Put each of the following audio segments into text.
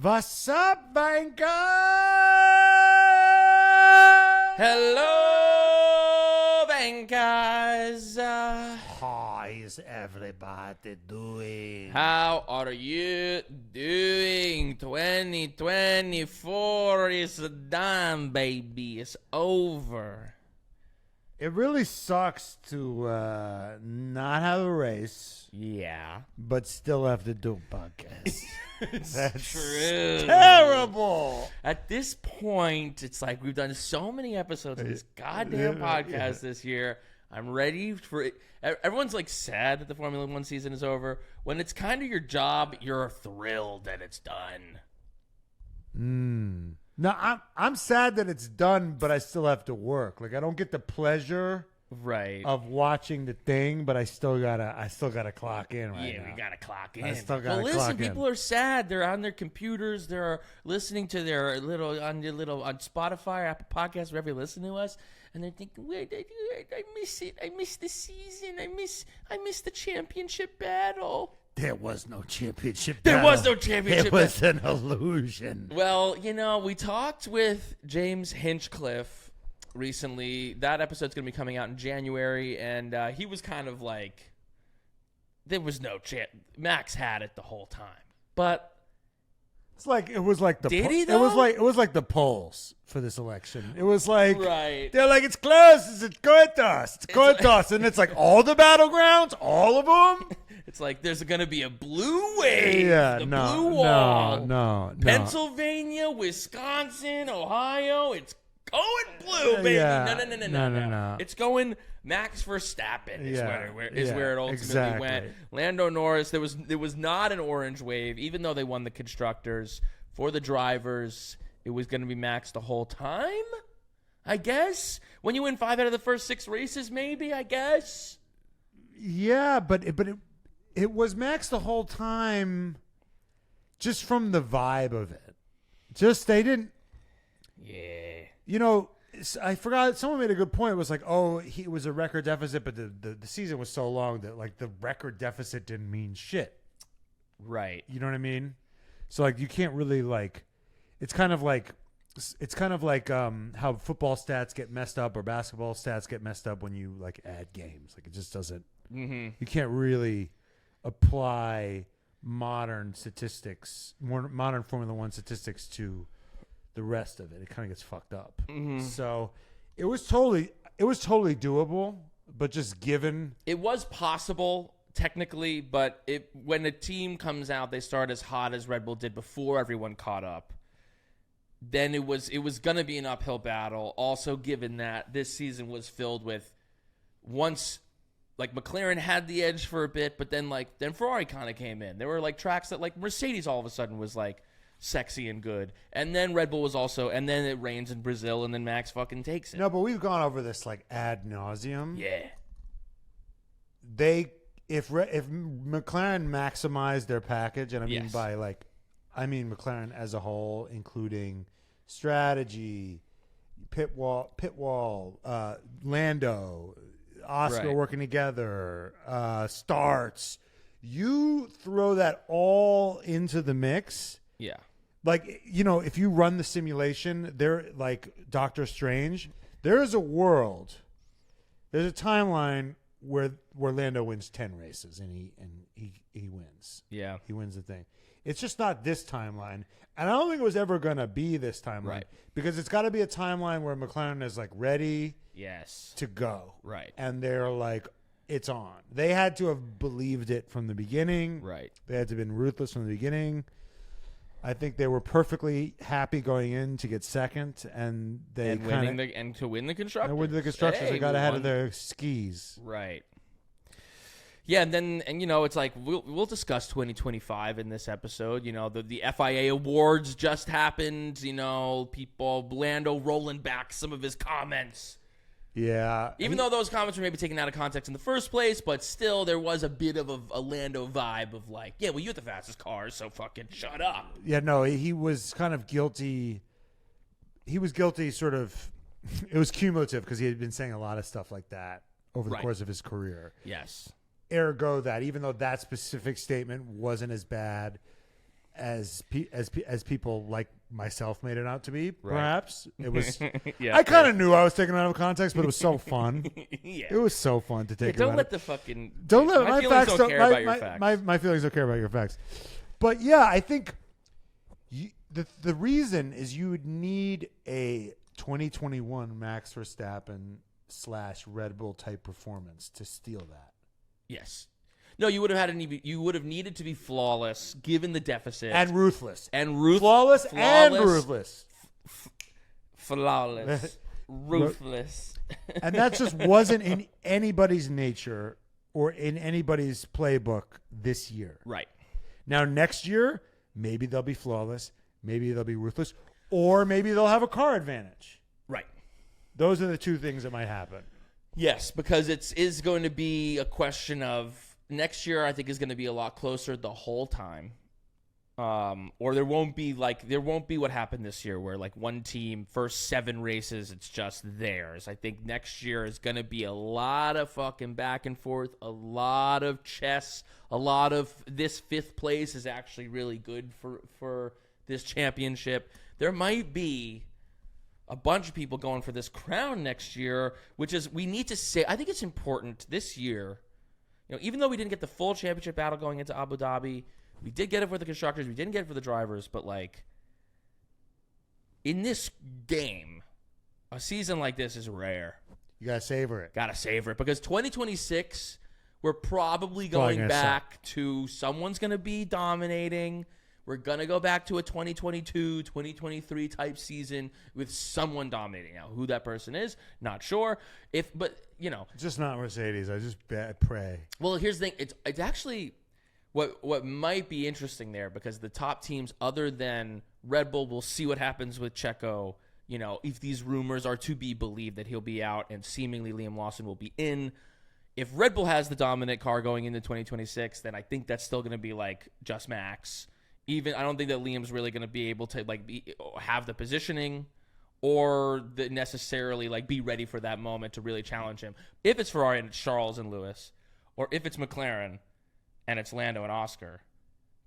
What's up, bankers? Hello, bankers. How is everybody doing? How are you doing? 2024 is done, baby. It's over. It really sucks to not have a race, Yeah. but still have to do a podcast. That's true. Terrible. At this point, it's like we've done so many episodes of this goddamn podcast this year. I'm ready for it. Everyone's like sad that the Formula One season is over. When it's kind of your job, you're thrilled that it's done. No, I'm sad that it's done, but I still have to work. Like I don't get the pleasure Right. of watching the thing, but I still gotta clock in right now. Yeah, we gotta clock in. I still gotta well, listen, clock in. people are sad. They're on their computers. They're listening to their little on Spotify, Apple Podcasts, wherever you listen to us, and they're thinking, "Wait, I miss it. I miss the season. I miss the championship battle." There was no championship. There battle. was no championship. It was an illusion. Well, we talked with James Hinchcliffe recently. That episode's going to be coming out in January, and he was kind of like, there was no chance. Max had it the whole time. But It was like the Did he, though? It was like the polls for this election. It was like Right. They're like, it's close, it's coin toss, and it's like all the battlegrounds, all of them. it's like there's going to be a blue wave. Yeah, the no, blue wall. no. Pennsylvania, Wisconsin, Ohio. It's going blue, baby. Yeah. No. It's going Max Verstappen is where it ultimately went. Lando Norris, there was not an orange wave, even though they won the Constructors. For the drivers, it was going to be Max the whole time, I guess. When you win 5 out of the first 6 races, maybe, I guess. Yeah, but it was Max the whole time, just from the vibe of it. Just they didn't. Yeah. I forgot. Someone made a good point. It was like, it was a record deficit, but the season was so long that like the record deficit didn't mean shit. Right. You know what I mean? So like you can't really like. It's kind of like how football stats get messed up or basketball stats get messed up when you like add games. Like it just doesn't. Mm-hmm. You can't really apply modern Formula One statistics to the rest of it. It kind of gets fucked up. Mm-hmm. So it was totally doable, but just given It was possible technically, but when a team comes out, they start as hot as Red Bull did before everyone caught up. Then it was going to be an uphill battle. Also, given that this season was filled with once like McLaren had the edge for a bit, but then Ferrari kind of came in. There were like tracks that like Mercedes all of a sudden was like sexy and good, and then Red Bull was also, and then it rains in Brazil, and then Max fucking takes it. No, but we've gone over this like ad nauseum. Yeah. If McLaren maximized their package, and I mean McLaren as a whole, including strategy, pit wall, Lando, Oscar working together, starts. You throw that all into the mix. Yeah. Like, if you run the simulation, they're like Doctor Strange. There is a world. There's a timeline where Lando wins 10 races and he wins. Yeah. He wins the thing. It's just not this timeline. And I don't think it was ever going to be this timeline. Right. Because it's got to be a timeline where McLaren is like ready to go. Right. And they're like, it's on. They had to have believed it from the beginning. Right. They had to have been ruthless from the beginning. I think they were perfectly happy going in to get second, and to win the Constructors. And with the Constructors, they got ahead of their skis. Right. Yeah, and it's like we'll discuss 2025 in this episode. The FIA awards just happened. Lando rolling back some of his comments. Yeah. Even though those comments were maybe taken out of context in the first place, but still there was a bit of a Lando vibe of like, yeah, well, you have the fastest cars, so fucking shut up. Yeah, no, he was kind of guilty. He was guilty sort of. It was cumulative because he had been saying a lot of stuff like that over the course of his career. Yes. Ergo that, even though that specific statement wasn't as bad, as people like myself made it out to be. Right. Perhaps it was. Yeah, I kind of knew I was taking it out of context, but it was so fun. Yeah. It was so fun to take. Don't let the fucking. Don't let my my feelings facts don't care about your facts. My feelings don't care about your facts. But yeah, I think the reason is you would need a 2021 Max Verstappen / Red Bull type performance to steal that. Yes. No, you would have needed to be flawless given the deficit And ruthless. flawless and ruthless. Flawless. Ruthless. And that just wasn't in anybody's nature or in anybody's playbook this year. Right. Now, next year, maybe they'll be flawless. Maybe they'll be ruthless. Or maybe they'll have a car advantage. Right. Those are the two things that might happen. Yes, because it is going to be a question of next year. I think is going to be a lot closer the whole time, or there won't be what happened this year, where like one team first 7 races it's just theirs. I think next year is going to be a lot of fucking back and forth, a lot of chess, a lot of this 5th place is actually really good for this championship. There might be a bunch of people going for this crown next year, which is we need to say. I think it's important this year. You know, even though we didn't get the full championship battle going into Abu Dhabi, we did get it for the constructors. We didn't get it for the drivers, but like in this game, a season like this is rare. You gotta savor it. Gotta savor it because 2026, we're probably going back to someone's gonna be dominating. We're going to go back to a 2022, 2023 type season with someone dominating. Now, who that person is, not sure. But you know. Just not Mercedes. I just pray. Well, here's the thing. It's actually what might be interesting there because the top teams other than Red Bull, will see what happens with Checo. You know, if these rumors are to be believed that he'll be out and seemingly Liam Lawson will be in. If Red Bull has the dominant car going into 2026, then I think that's still going to be like just Max. Even I don't think that Liam's really going to be able to have the positioning or necessarily be ready for that moment to really challenge him. If it's Ferrari and it's Charles and Lewis, or if it's McLaren and it's Lando and Oscar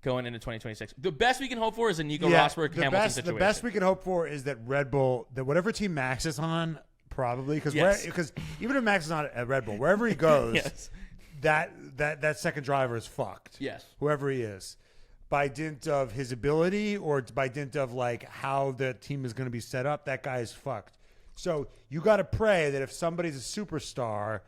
going into 2026, the best we can hope for is a Nico Rosberg Hamilton situation. The best we can hope for is that Red Bull, that whatever team Max is on, probably because even if Max is not at Red Bull, wherever he goes, yes. that second driver is fucked. Yes, whoever he is. By dint of his ability or by dint of how the team is going to be set up, that guy is fucked. So you got to pray that if somebody's a superstar,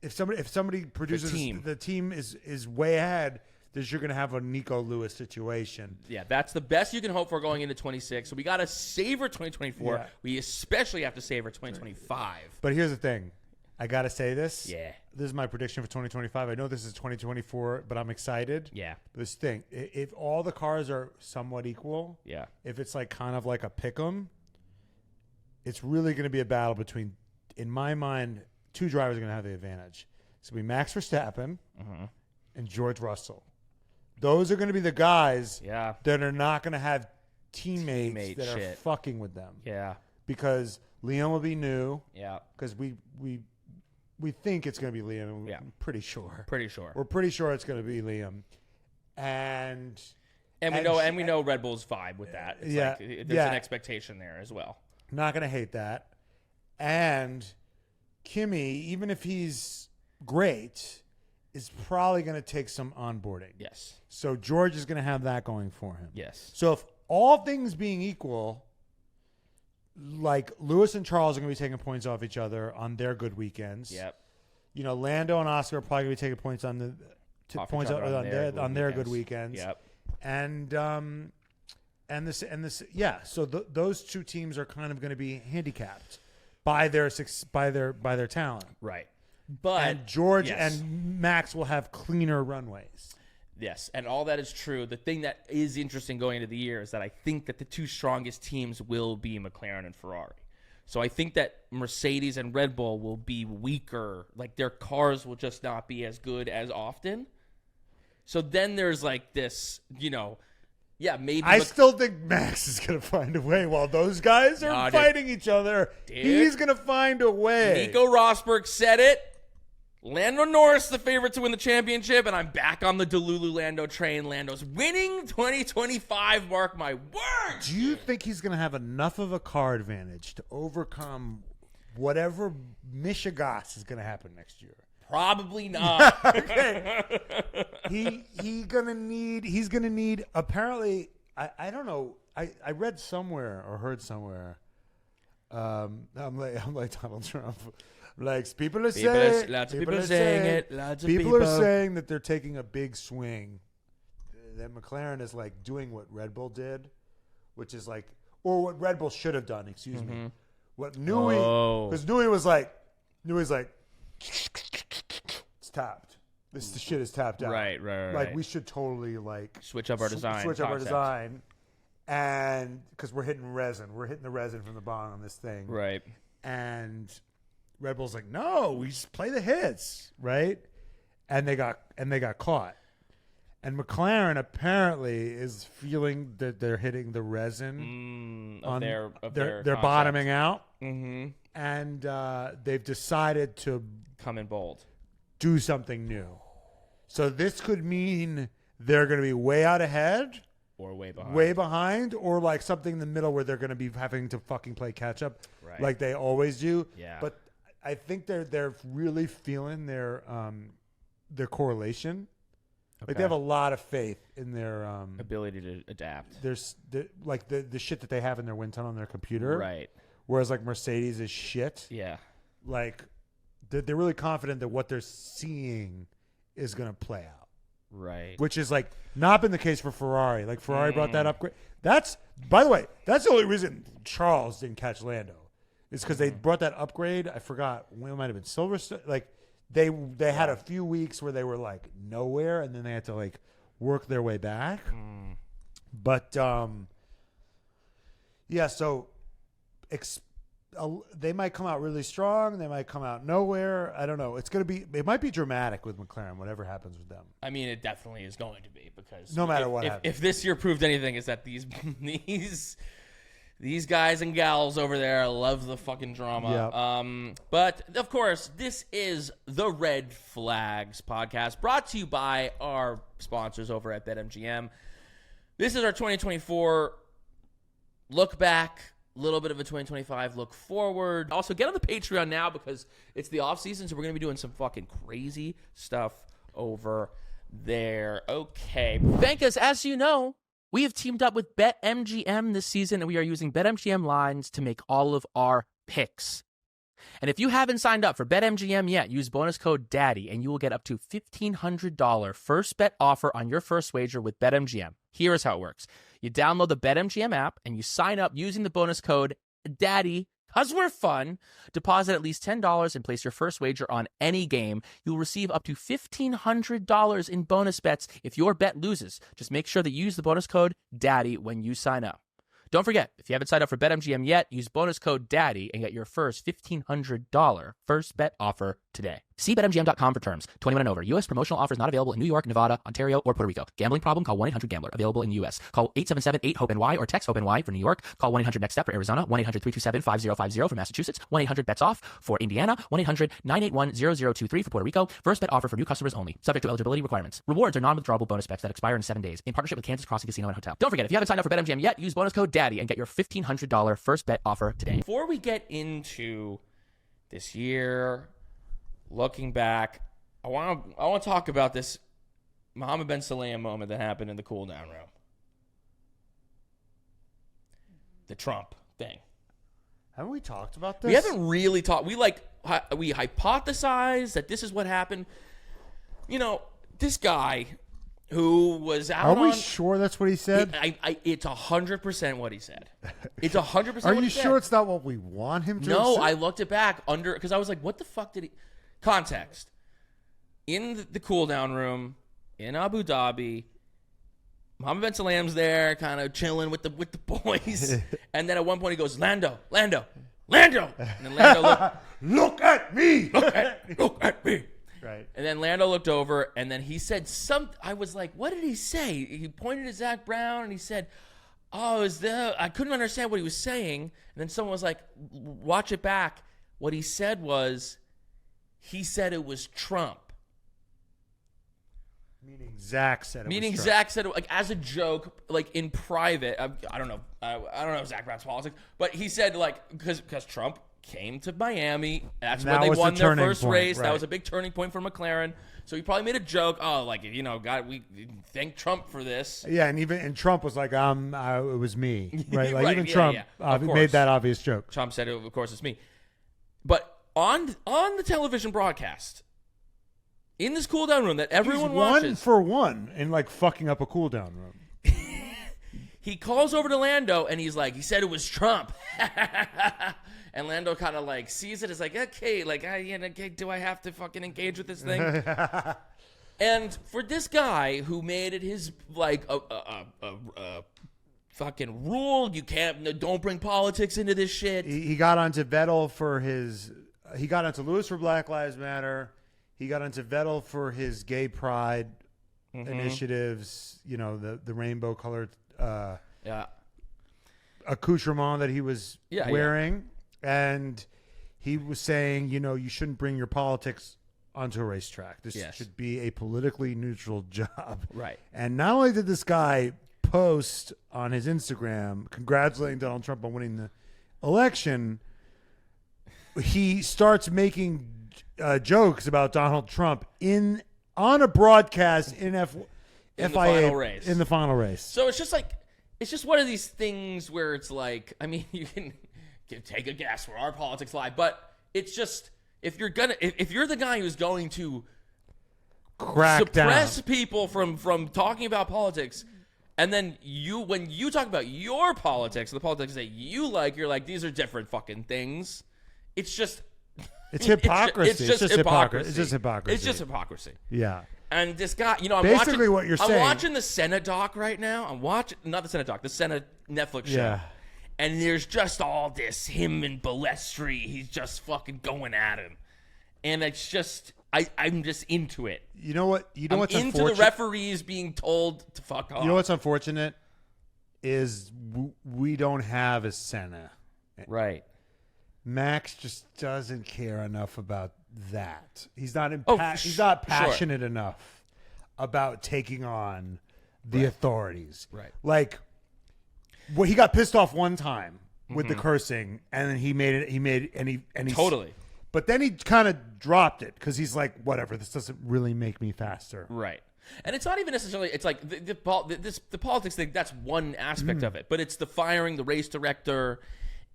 if somebody produces the team is way ahead, that you're going to have a Nico Lewis situation. Yeah, that's the best you can hope for going into 26. So we got to savor 2024. Yeah. We especially have to savor 2025. But here's the thing. I got to say this. Yeah. This is my prediction for 2025. I know this is 2024, but I'm excited. Yeah. This thing, if all the cars are somewhat equal, yeah. If it's kind of like a pick'em, it's really going to be a battle between, in my mind, 2 drivers are going to have the advantage. It's going to be Max Verstappen and George Russell. Those are going to be the guys that are not going to have teammates that are fucking with them. Yeah. Because Liam will be new. Yeah. Because we think it's going to be Liam. Yeah. I'm pretty sure. We're pretty sure it's going to be Liam. And we know Red Bull's vibe with that. It's there's an expectation there as well. Not going to hate that. And Kimi, even if he's great, is probably going to take some onboarding. Yes. So George is going to have that going for him. Yes. So if all things being equal, Lewis and Charles are going to be taking points off each other on their good weekends. Yep. Lando and Oscar are probably going to be taking points on their good weekends. Yep. So those 2 teams are kind of going to be handicapped by their talent. Right. But George and Max will have cleaner runways. Yes, and all that is true. The thing that is interesting going into the year is that I think that the 2 strongest teams will be McLaren and Ferrari. So I think that Mercedes and Red Bull will be weaker. Their cars will just not be as good as often. So then there's this, maybe. I still think Max is going to find a way while those guys are fighting each other. Dude, he's going to find a way. Nico Rosberg said it Lando Norris, the favorite to win the championship, and I'm back on the Delulu Lando train. Lando's winning 2025, mark my words. Do you think he's going to have enough of a car advantage to overcome whatever Michigas is going to happen next year? Probably not. Okay. He's gonna need apparently I don't know. I read somewhere or heard somewhere. I'm like Donald Trump. Like people are saying Lots of people are saying it. Lots of people are saying that they're taking a big swing. That McLaren is like doing what Red Bull did, which is like, or what Red Bull should have done. Excuse me. What Newey, because Newey was like, it's tapped. The shit is tapped out. Right. Like we should totally like switch up our design. Switch up our design, and because we're hitting the resin from the bottom on this thing. Right. And Red Bull's like, no, we just play the hits, right? And they got caught. And McLaren apparently is feeling that they're hitting the resin they're bottoming out. Mm-hmm. And they've decided to come in bold, do something new. So this could mean they're going to be way out ahead, or way behind, or like something in the middle where they're going to be having to fucking play catch up, right, like they always do. Yeah. But I think they're really feeling their correlation. Okay. Like they have a lot of faith in their ability to adapt. There's like the shit that they have in their wind tunnel on their computer, right? Whereas like Mercedes is shit. Yeah. Like they're really confident that what they're seeing is going to play out. Right. Which is like not been the case for Ferrari. Like Ferrari brought that upgrade. That's, by the way, that's the only reason Charles didn't catch Lando. Is because they brought that upgrade. I forgot when it might have been Silverstone. Like they had a few weeks where they were like nowhere, and then they had to like work their way back. But yeah, so they might come out really strong. They might come out nowhere. I don't know. It might be dramatic with McLaren, whatever happens with them. I mean, it definitely is going to be, because no matter what happens. If this year proved anything, is that these guys and gals over there love the fucking drama. Yep. But of course, this is the Red Flags podcast, brought to you by our sponsors over at BetMGM. This is our 2024 look back. A little bit of a 2025 look forward. Also, get on the Patreon now, because it's the off season, so we're going to be doing some fucking crazy stuff over there. Okay. Vegas, as you know, we have teamed up with BetMGM this season, and we are using BetMGM lines to make all of our picks. And if you haven't signed up for BetMGM yet, use bonus code DADDY, and you will get up to $1,500 first bet offer on your first wager with BetMGM. Here is how it works. You download the BetMGM app, and you sign up using the bonus code DADDY, because we're fun. Deposit at least $10 and place your first wager on any game. You'll receive up to $1,500 in bonus bets if your bet loses. Just make sure that you use the bonus code DADDY when you sign up. Don't forget, if you haven't signed up for BetMGM yet, use bonus code DADDY and get your first $1,500 first bet offer today. See BetMGM.com for terms. 21 and over. U.S. promotional offers not available in New York, Nevada, Ontario, or Puerto Rico. Gambling problem? Call 1-800-GAMBLER. Available in the U.S. Call 877-8-HOPE-NY or text HOPE-NY for New York. Call 1-800-NEXT-STEP for Arizona. 1-800-327-5050 for Massachusetts. 1-800-BETS-OFF for Indiana. 1-800-981-0023 for Puerto Rico. First bet offer for new customers only. Subject to eligibility requirements. Rewards are non-withdrawable bonus bets that expire in 7 days. In partnership with Kansas Crossing Casino and Hotel. Don't forget, if you haven't signed up for BetMGM yet, use bonus code DADDY and get your $1,500 first bet offer today. Before we get into this year, looking back, I want to talk about this Mohammed Ben Sulayem moment that happened in the cool down room. The Trump thing. Haven't we talked about this? We haven't really talked. We hypothesized that this is what happened. You know, this guy who was out. Are we sure that's what he said? It's 100% what he said. It's 100% what he said. Are you sure it's not what we want him to No, say? I looked it back because I was like, what the fuck did he... Context. In the cool down room in Abu Dhabi, Mohammed Ben Sulayem's there, kind of chilling with the boys. And then at one point he goes, Lando. And then Lando look at me. Look at me. Right. And then Lando looked over, and then he said I was like, what did he say? He pointed to Zach Brown, and he said, I couldn't understand what he was saying. And then someone was like, watch it back. What he said was, he said it was Trump. Meaning Zach said it Meaning was Trump. Zach said it like as a joke, like in private. I don't know. I don't know Zach Brown's politics, but he said like because Trump came to Miami. That's And where that they was won the their turning first point, race. right. That was a big turning point for McLaren. So he probably made a joke. Oh, like God, we thank Trump for this. Yeah, and Trump was like, it was me, right? Like Right, even yeah, Trump yeah. Of made course. that obvious joke. Trump said, "Of course, it's me." But on the television broadcast, in this cool down room that everyone He's watches, 1 for 1 in like fucking up a cool down room. he calls over to Lando and he's like, he said it was Trump. And Lando kind of like sees it as like, okay, like, okay, do I have to fucking engage with this thing? And for this guy who made it his like a fucking rule, don't bring politics into this shit. He got onto Vettel for his. He got onto Lewis for Black Lives Matter. He got onto Vettel for his gay pride initiatives. You know, the rainbow colored accoutrement that he was wearing. And he was saying, you shouldn't bring your politics onto a racetrack. This should be a politically neutral job. Right. And not only did this guy post on his Instagram congratulating Donald Trump on winning the election, he starts making jokes about Donald Trump on a broadcast in FIA in the final race. So it's just one of these things where it's like, I mean, you can take a guess where our politics lie, but it's just if you're the guy who's going to suppress people from talking about politics, and then when you talk about your politics, the politics that you like, you're like, these are different fucking things. It's just hypocrisy. It's just hypocrisy. It's just hypocrisy. It's just hypocrisy. Yeah. And this guy, I'm basically watching, what you're saying. I'm watching the Senate doc right now. I'm watching not the Senate doc, the Senate Netflix show. Yeah. And there's just all this him and Balestri. He's just fucking going at him, and it's just I'm just into it. You know what? I'm what's into unfortunate? the referees being told to fuck off. You know what's unfortunate is we don't have a Senna. Right. Max just doesn't care enough about that. He's not he's not passionate enough about taking on the authorities. Right. Like, well, he got pissed off one time with the cursing, and then he Totally. But then he kind of dropped it because he's like, whatever, this doesn't really make me faster. Right. And it's not even necessarily, it's like the politics thing, that's one aspect of it. But it's the firing the race director.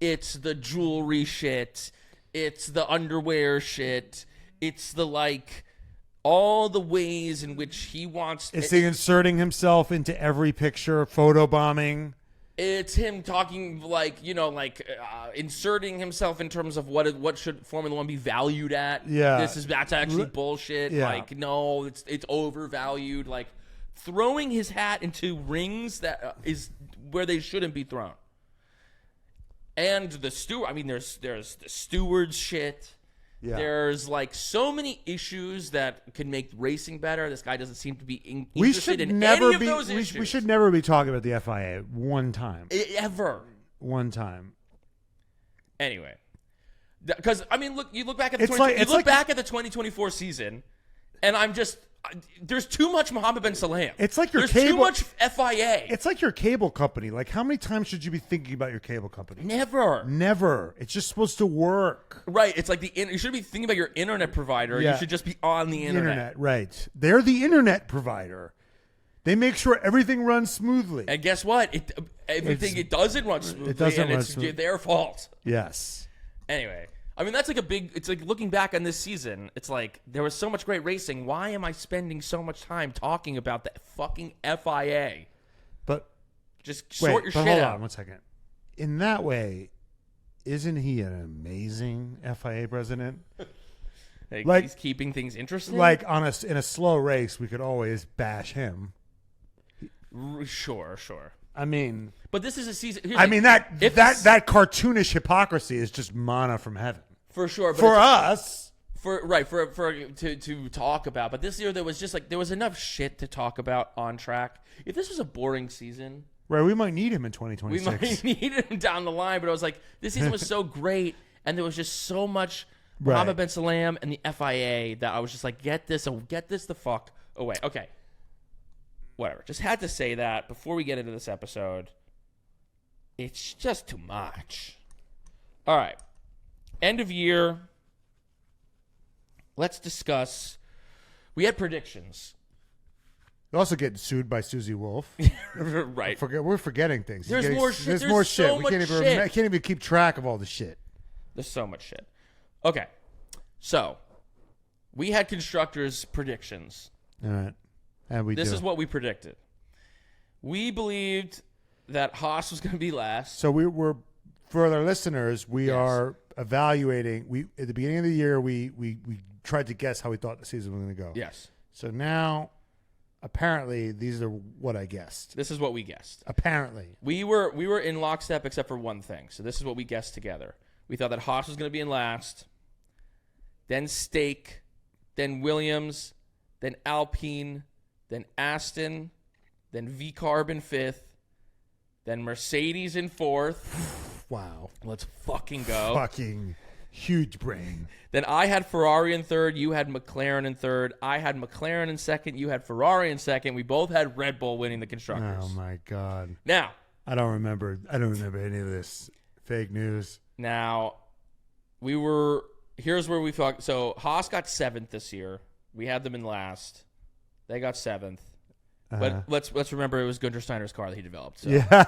It's the jewelry shit. It's the underwear shit. It's the all the ways in which he wants. It's the inserting himself into every picture, photobombing. It's him talking inserting himself in terms of what should Formula One be valued at. Yeah. That's actually bullshit. Yeah. No, it's overvalued. Like throwing his hat into rings that is where they shouldn't be thrown. And the steward, I mean, there's the stewards shit. Yeah. There's so many issues that can make racing better. This guy doesn't seem to be interested in any of those issues. We should never be talking about the FIA one time. Ever. One time. Anyway. Because, I mean, look, you look back at the 2024 season, and I'm just... There's too much Mohammed Ben Sulayem. It's like there's too much FIA. It's like your cable company. Like, how many times should you be thinking about your cable company? Never. It's just supposed to work. Right. It's like you should be thinking about your internet provider. Yeah. You should just be on the internet. Right. They're the internet provider. They make sure everything runs smoothly. And guess what? It doesn't run smoothly. It's their fault. Yes. Anyway. I mean, that's it's like looking back on this season, it's like there was so much great racing. Why am I spending so much time talking about the fucking FIA? But just sort your shit out. Hold on 1 second. In that way, isn't he an amazing FIA president? He's keeping things interesting? Like in a slow race, we could always bash him. Sure. I mean, but this is a season. That cartoonish hypocrisy is just manna from heaven. For sure. For us. To talk about. But this year there was enough shit to talk about on track. If this was a boring season, right, we might need him in 2026. We might need him down the line. But I was like, this season was so great, and there was just so much Right. Mohammed Ben Sulayem, and the FIA that I was just like, get this the fuck away. Okay. Whatever. Just had to say that before we get into this episode. It's just too much. All right. End of year. Let's discuss. We had predictions. You're also getting sued by Susie Wolf. Right. We're forgetting things. There's more shit. There's more so shit. much I can't even keep track of all the shit. There's so much shit. Okay. So, we had Constructors predictions. All right. And This is what we predicted. We believed that Haas was going to be last. So we're for our listeners, we Yes. are evaluating. We at the beginning of the year, we tried to guess how we thought the season was going to go. Yes. So now, apparently, these are what I guessed. This is what we guessed. Apparently, We were in lockstep except for one thing. So this is what we guessed together. We thought that Haas was going to be in last, then Stake, then Williams, then Alpine, then Aston, then V-Carb in fifth, then Mercedes in fourth. wow, Let's fucking go. fucking huge brain. Then I had Ferrari in third. You had McLaren in third. I had McLaren in second. You had Ferrari in second. We both had Red Bull winning the Constructors. Oh my god, Now, I don't remember any of this fake news. Here's where we thought. So Haas got seventh this year. We had them in last. They got seventh. But let's remember it was Gunther Steiner's car that he developed. So Yeah,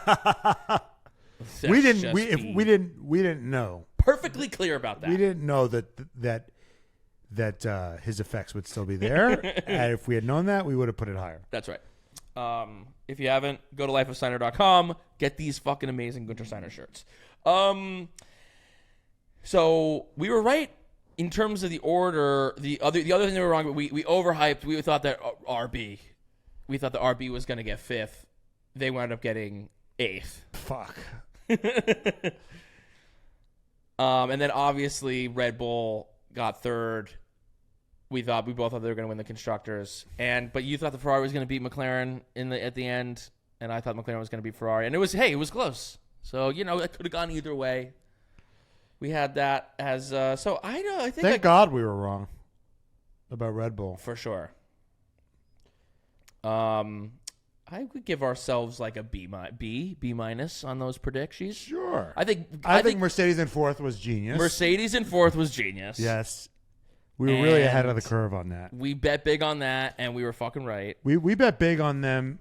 we let's we didn't know. perfectly clear about that. We didn't know that his effects would still be there. And if we had known that, we would have put it higher. That's right. If you haven't, go to lifeofsteiner.com. Get these fucking amazing Gunther Steiner shirts. So we were right in terms of the order. The other thing they were wrong, but we overhyped. We thought that RB. We thought the RB was going to get fifth. They wound up getting eighth. Fuck. And then obviously Red Bull got third. We both thought they were going to win the Constructors, but you thought the Ferrari was going to beat McLaren at the end, and I thought McLaren was going to beat Ferrari, and it was close. So it could have gone either way. We had that as so I know. I think Thank God we were wrong about Red Bull. for sure. I would give ourselves like a B minus on those predictions. Sure. I think Mercedes in fourth was genius. Mercedes in fourth was genius. Yes. We were really ahead of the And curve on that. We bet big on that, and we were fucking right. We bet big on them.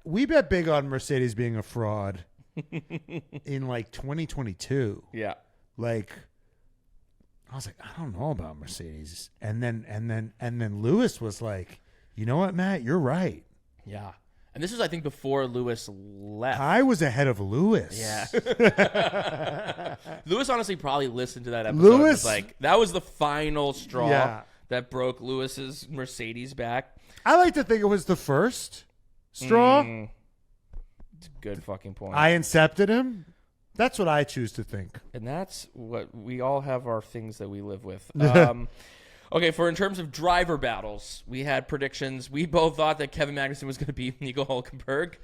We bet big on Mercedes being a fraud in like 2022. Yeah. Like I was like, I don't know about Mercedes. And then Lewis was like, you know what, Matt, you're right. Yeah. And this was, I think, before Lewis left. I was ahead of Lewis. Yeah. Lewis honestly probably listened to that episode. Lewis, that was the final straw Yeah. that broke Lewis's Mercedes back. I like to think it was the first straw. It's a good fucking point. I incepted him. That's what I choose to think. And that's what we all have our things that we live with. Okay, in terms of driver battles, we had predictions. We both thought that Kevin Magnussen was going to beat Nico Hulkenberg.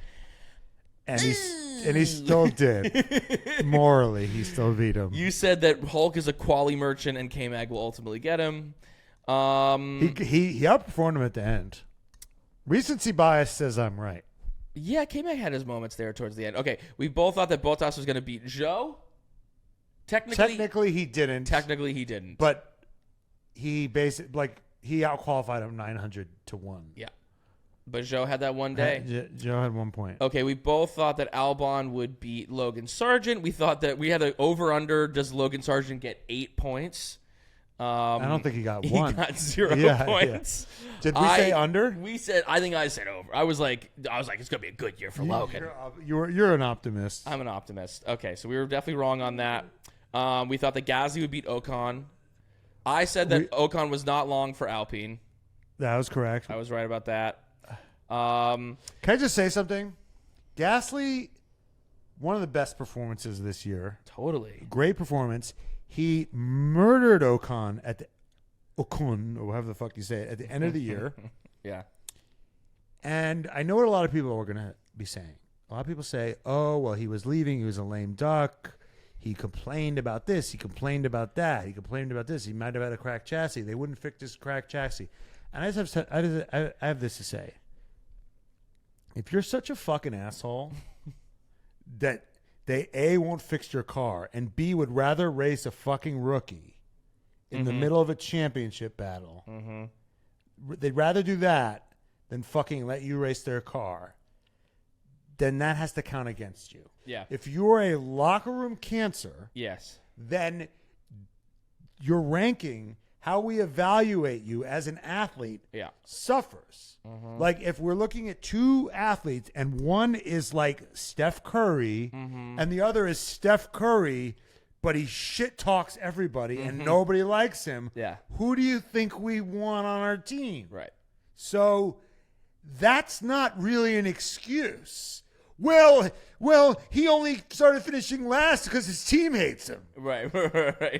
And he still did. Morally, he still beat him. You said that Hulk is a quality merchant and K-Mag will ultimately get him. He outperformed him at the end. Recency bias says I'm right. Yeah, K-Mag had his moments there towards the end. Okay, we both thought that Bottas was going to beat Zhou. Technically, he didn't. Technically, he didn't. But he he outqualified him 900 to 1. Yeah. But Zhou had that one day. Joe had 1 point. Okay, we both thought that Albon would beat Logan Sargent. We thought that we had an over-under. Does Logan Sargent get 8 points? I don't think he got 1. He got 0 points. Yeah. Did we say under? We said. I think I said over. I was like, it's gonna be a good year for Logan. You're an optimist. I'm an optimist. Okay, so we were definitely wrong on that. We thought that Gasly would beat Ocon. I said that Ocon was not long for Alpine. That was correct. I was right about that. Can I just say something? Gasly, one of the best performances this year. Totally. Great performance. He murdered Ocon or however the fuck you say it, at the end of the year. Yeah. And I know what a lot of people are going to be saying. A lot of people say, oh, well, he was leaving. He was a lame duck. he complained about this. He complained about that. He complained about this. He might have had a cracked chassis. They wouldn't fix his cracked chassis. And I have this to say. If you're such a fucking asshole that they A, won't fix your car, and B, would rather race a fucking rookie in the middle of a championship battle, they'd rather do that than fucking let you race their car, then that has to count against you. Yeah. If you're a locker room cancer, Yes. then your ranking, how we evaluate you as an athlete, suffers. Like if we're looking at two athletes and one is like Steph Curry and the other is Steph Curry, but he shit talks everybody and nobody likes him. Yeah. Who do you think we want on our team? Right. So that's not really an excuse. Well, he only started finishing last because his team hates him. Right.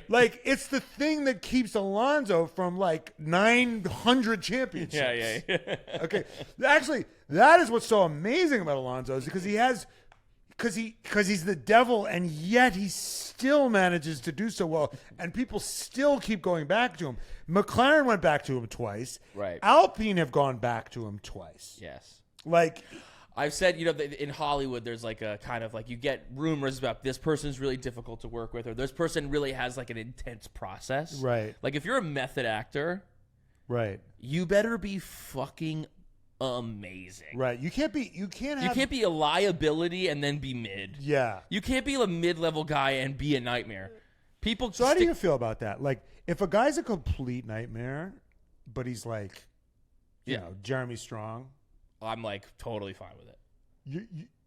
Like, it's the thing that keeps Alonso from, like, 900 championships. Yeah. Okay. Actually, that is what's so amazing about Alonso is because he's the devil, and yet he still manages to do so well, and people still keep going back to him. McLaren went back to him twice. Right. Alpine have gone back to him twice. Yes. Like, I've said, in Hollywood, there's like a kind of like you get rumors about this person's really difficult to work with, or this person really has like an intense process. Right. Like if you're a method actor, right, you better be fucking amazing. Right. You can't be a liability and then be mid. Yeah. You can't be a mid-level guy and be a nightmare. So how do you feel about that? Like, if a guy's a complete nightmare, but he's like, you know, Jeremy Strong, I'm like totally fine with it.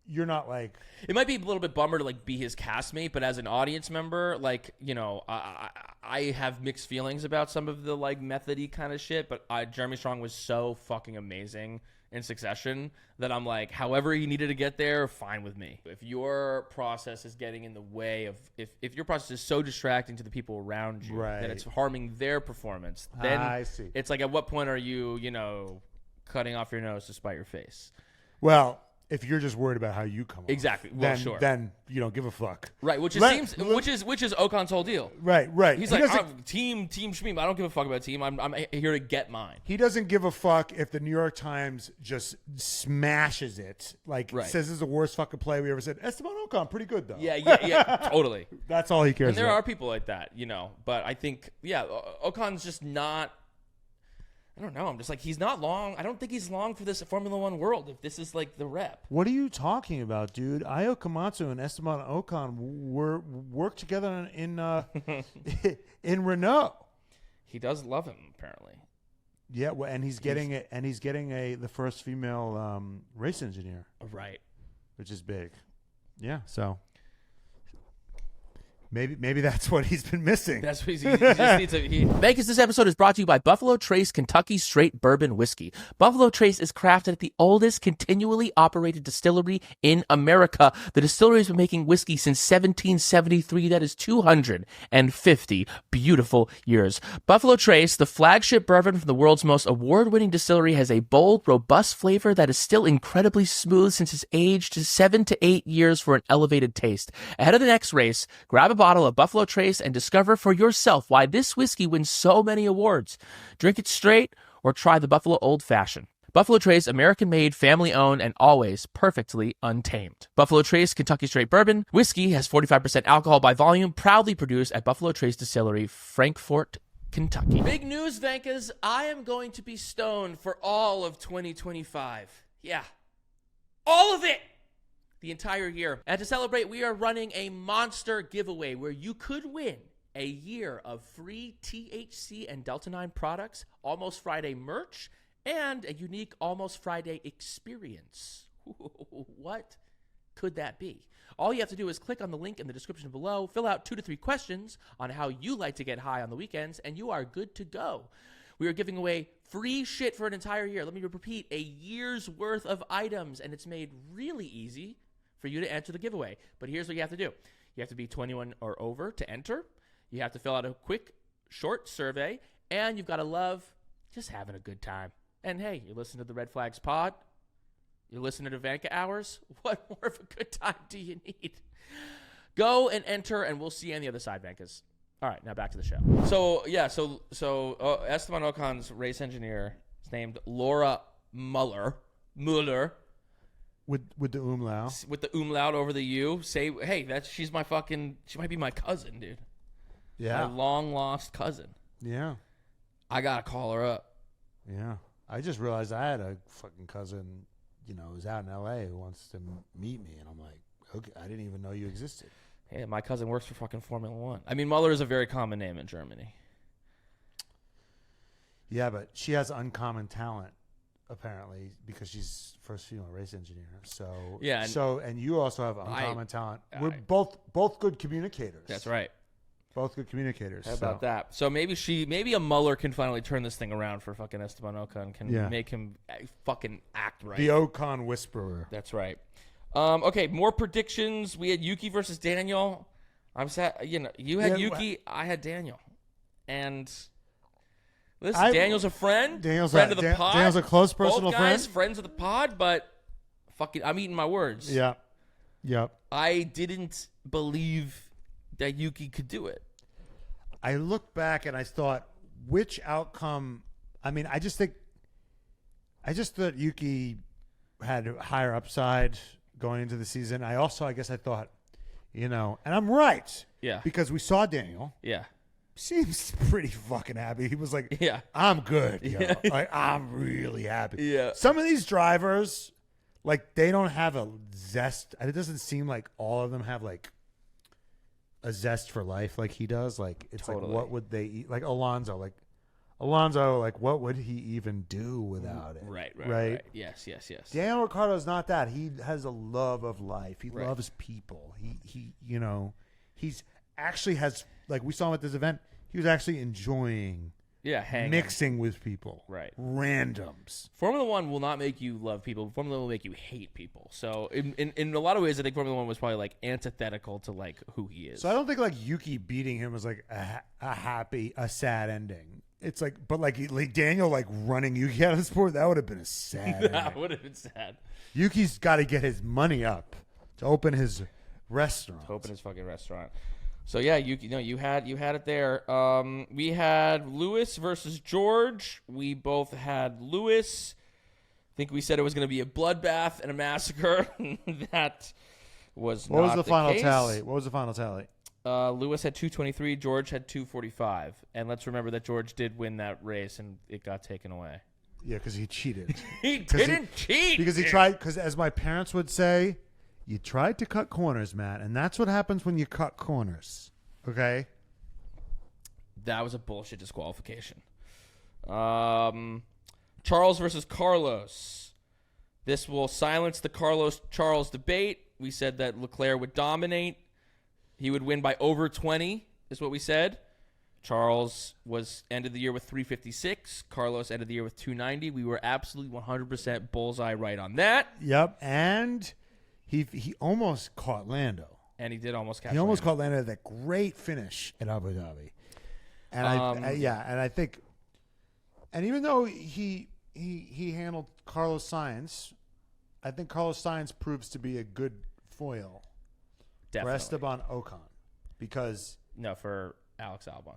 You're not like, it might be a little bit bummer to like be his castmate, but as an audience member, like, you know, I have mixed feelings about some of the like methody kind of shit, but Jeremy Strong was so fucking amazing in Succession that I'm like, however he needed to get there, fine with me. If your process is getting in the way of, if your process is so distracting to the people around you that it's harming their performance, then I see. It's like, at what point are you, you know, cutting off your nose to spite your face? Well, if you're just worried about how you come off, exactly. Well, then you don't give a fuck. Right, which is Ocon's whole deal. Right. He's like, team Shmeem. I don't give a fuck about team. I'm here to get mine. He doesn't give a fuck if the New York Times just smashes it. Like, says this is the worst fucking play we ever said. Esteban Ocon, pretty good though. Yeah, totally. That's all he cares and there about. are people like that, you know. But I think, Ocon's just not. I don't know. I'm just like, he's not long. I don't think he's long for this Formula One world if this is like the rep. What are you talking about, dude? Ayo Komatsu and Esteban Ocon worked together in in Renault. He does love him, apparently. Yeah, well, and he's getting the first female race engineer. Right. Which is big. Yeah, so Maybe that's what he's been missing. That's what he just needs to. Vegas, this episode is brought to you by Buffalo Trace Kentucky Straight Bourbon Whiskey. Buffalo Trace is crafted at the oldest continually operated distillery in America. The distillery has been making whiskey since 1773. That is 250 beautiful years. Buffalo Trace, the flagship bourbon from the world's most award-winning distillery, has a bold, robust flavor that is still incredibly smooth since it's aged 7 to 8 years for an elevated taste. Ahead of the next race, grab a bottle of Buffalo Trace and discover for yourself why this whiskey wins so many awards. Drink it straight or try the Buffalo Old Fashioned. Buffalo Trace, American-made, family-owned, and always perfectly untamed. Buffalo Trace Kentucky Straight Bourbon Whiskey has 45% alcohol by volume, proudly produced at Buffalo Trace Distillery, Frankfort, Kentucky. Big news, Vankas. I am going to be stoned for all of 2025. Yeah. All of it! The entire year. And to celebrate, we are running a monster giveaway where you could win a year of free THC and Delta 9 products, Almost Friday merch, and a unique Almost Friday experience. What could that be? All you have to do is click on the link in the description below, fill out 2 to 3 questions on how you like to get high on the weekends, and you are good to go. We are giving away free shit for an entire year. Let me repeat, a year's worth of items, and it's made really easy for you to enter the giveaway. But here's what you have to do. You have to be 21 or over to enter. You have to fill out a quick, short survey, and you've got to love just having a good time. And hey, you listen to the Red Flags pod. You listen to Vanka Hours. What more of a good time do you need? Go and enter, and we'll see you on the other side, Venkers. All right, now back to the show. So Esteban Ocon's race engineer is named Laura Muller. With the umlaut. With the umlaut over the U. Say, hey, she might be my cousin, dude. Yeah. My long-lost cousin. Yeah. I got to call her up. Yeah. I just realized I had a fucking cousin, who's out in L.A. who wants to meet me. And I'm like, okay, I didn't even know you existed. Hey, my cousin works for fucking Formula One. I mean, Muller is a very common name in Germany. Yeah, but she has uncommon talent, apparently, because she's first female race engineer. So yeah, and you also have uncommon talent. We're both good communicators. That's right. Both good communicators. How about that? So maybe a Muller can finally turn this thing around for fucking Esteban Ocon, can make him fucking act right. The Ocon whisperer. That's right. Okay, more predictions. We had Yuki versus Daniel. I'm sad. You had Yuki. I had Daniel. And listen, Daniel's a friend. Daniel's friend of the pod. Daniel's a close personal Both guys, friend. Friends of the pod, but fucking, I'm eating my words. Yeah. Yep. I didn't believe that Yuki could do it. I looked back and I thought, which outcome? I mean, I just thought Yuki had a higher upside going into the season. I guess I thought, and I'm right. Yeah. Because we saw Daniel. Yeah. Seems pretty fucking happy. He was like, yeah, I'm good. Yeah. Like, I'm really happy. Yeah. Some of these drivers, like, they don't have a zest. It doesn't seem like all of them have, like, a zest for life like he does. Like, it's totally. like, what would they eat? Like, Alonso, like, what would he even do without it? Right. Yes. Daniel Ricciardo's not that. He has a love of life. He loves people. He's actually has, like, we saw him at this event, he was actually enjoying mixing with people. Right. Randoms. Formula One will not make you love people. Formula One will make you hate people. So in a lot of ways, I think Formula One was probably, like, antithetical to, like, who he is. So I don't think, like, Yuki beating him was, like, a sad ending. It's like, but like Daniel, like, running Yuki out of the sport, that would have been a sad ending. That would have been sad. Yuki's got to get his money up to open his restaurant. To open his fucking restaurant. So yeah, Yuki, you had it there. We had Lewis versus George. We both had Lewis. I think we said it was going to be a bloodbath and a massacre. That was What not was the final case. tally? What was the final tally? Lewis had 223. George had 245. And let's remember that George did win that race, and it got taken away. Yeah, because he cheated. He didn't cheat. Because he tried. Because as my parents would say, you tried to cut corners, Matt, and that's what happens when you cut corners. Okay. That was a bullshit disqualification. Charles versus Carlos. This will silence the Carlos-Charles debate. We said that Leclerc would dominate. He would win by over 20, is what we said. Charles ended the year with 356. Carlos ended the year with 290. We were absolutely 100% bullseye right on that. Yep, and he almost caught Lando. And he did almost catch He almost Lando. caught Lando at that great finish at Abu Dhabi. And I think, and even though he handled Carlos Sainz, I think Carlos Sainz proves to be a good foil Definitely. for Esteban Ocon, because for Alex Albon.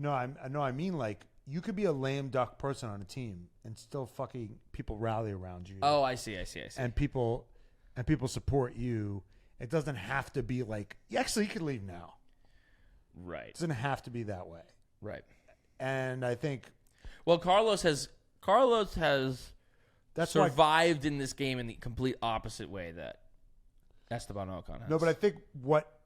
I mean, like, you could be a lame duck person on a team and still fucking people rally around you. Oh, I see. And people support you. It doesn't have to be like, actually, you could leave now. Right. It doesn't have to be that way. Right. And I think, well, Carlos has that's survived in this game in the complete opposite way that Esteban Ocon has. No, but I think what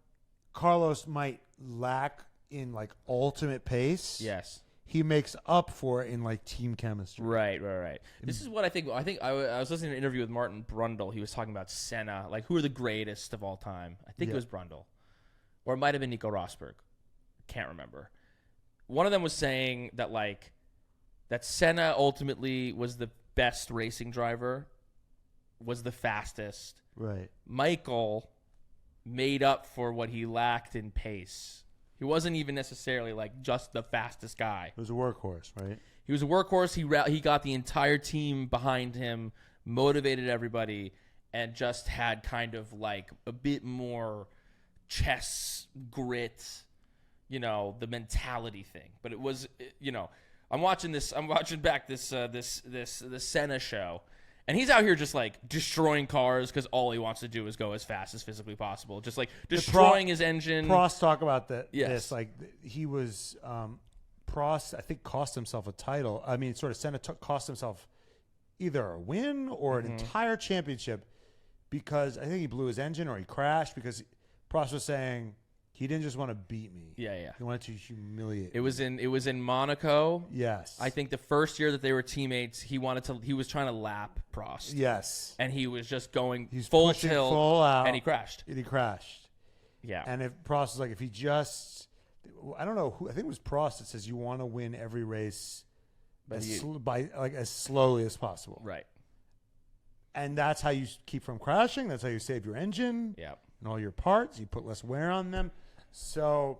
Carlos might lack in, like, ultimate pace, yes, he makes up for in, like, team chemistry. Right. This is what I think. I was listening to an interview with Martin Brundle. He was talking about Senna, like, who are the greatest of all time. I think it was Brundle, or it might have been Nico Rosberg. Can't remember. One of them was saying that, like, that Senna ultimately was the best racing driver, was the fastest. Right. Michael made up for what he lacked in pace. He wasn't even necessarily, like, just the fastest guy. He was a workhorse, right? He was a workhorse. He got the entire team behind him, motivated everybody, and just had kind of, like, a bit more chess, grit, the mentality thing. But it was, I'm watching back this Senna show, and he's out here just like destroying cars because all he wants to do is go as fast as physically possible, just like destroying his engine. Prost talk about that. Yes. This like he was Prost. I think cost himself a title. I mean, sort of Senna cost himself either a win or an entire championship because I think he blew his engine or he crashed because Prost was saying he didn't just want to beat me. Yeah. He wanted to humiliate It was in Monaco. Yes. I think the first year that they were teammates, he was trying to lap Prost. Yes. And he was just going He's full pushing tilt full out. and he crashed. Yeah. And if Prost was like, if he just, I don't know who, I think it was Prost that says you want to win every race by as slowly as possible. Right. And that's how you keep from crashing. That's how you save your engine. Yeah. And all your parts. You put less wear on them. So,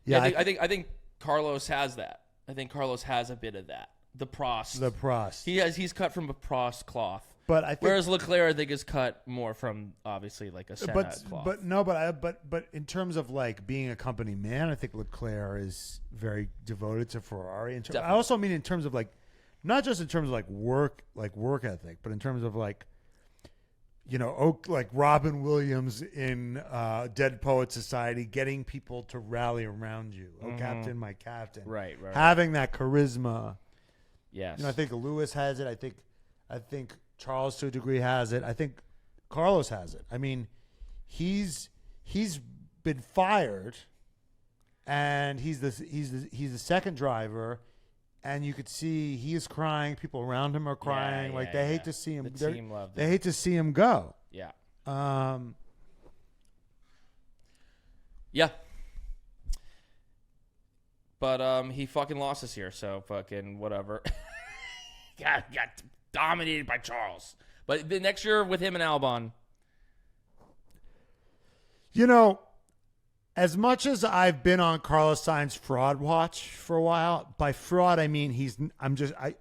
yeah, I think Carlos has that. I think Carlos has a bit of that. The Prost. He's cut from a Prost cloth. But I think, whereas Leclerc, I think, is cut more from obviously like a Senna cloth. But in terms of like being a company man, I think Leclerc is very devoted to Ferrari. I also mean in terms of like, not just in terms of like work ethic, but in terms of like, like Robin Williams in Dead Poet Society, getting people to rally around you. Oh, Captain, my captain. Right. Having that charisma. Yes. I think Lewis has it. I think Charles to a degree has it. I think Carlos has it. I mean, he's been fired, and he's the second driver. And you could see he is crying. People around him are crying. They hate to see him. The team loved they it. hate to see him go. Yeah. Yeah. But he fucking lost this year, so fucking whatever. got dominated by Charles. But the next year with him and Albon. As much as I've been on Carlos Sainz fraud watch for a while, by fraud I mean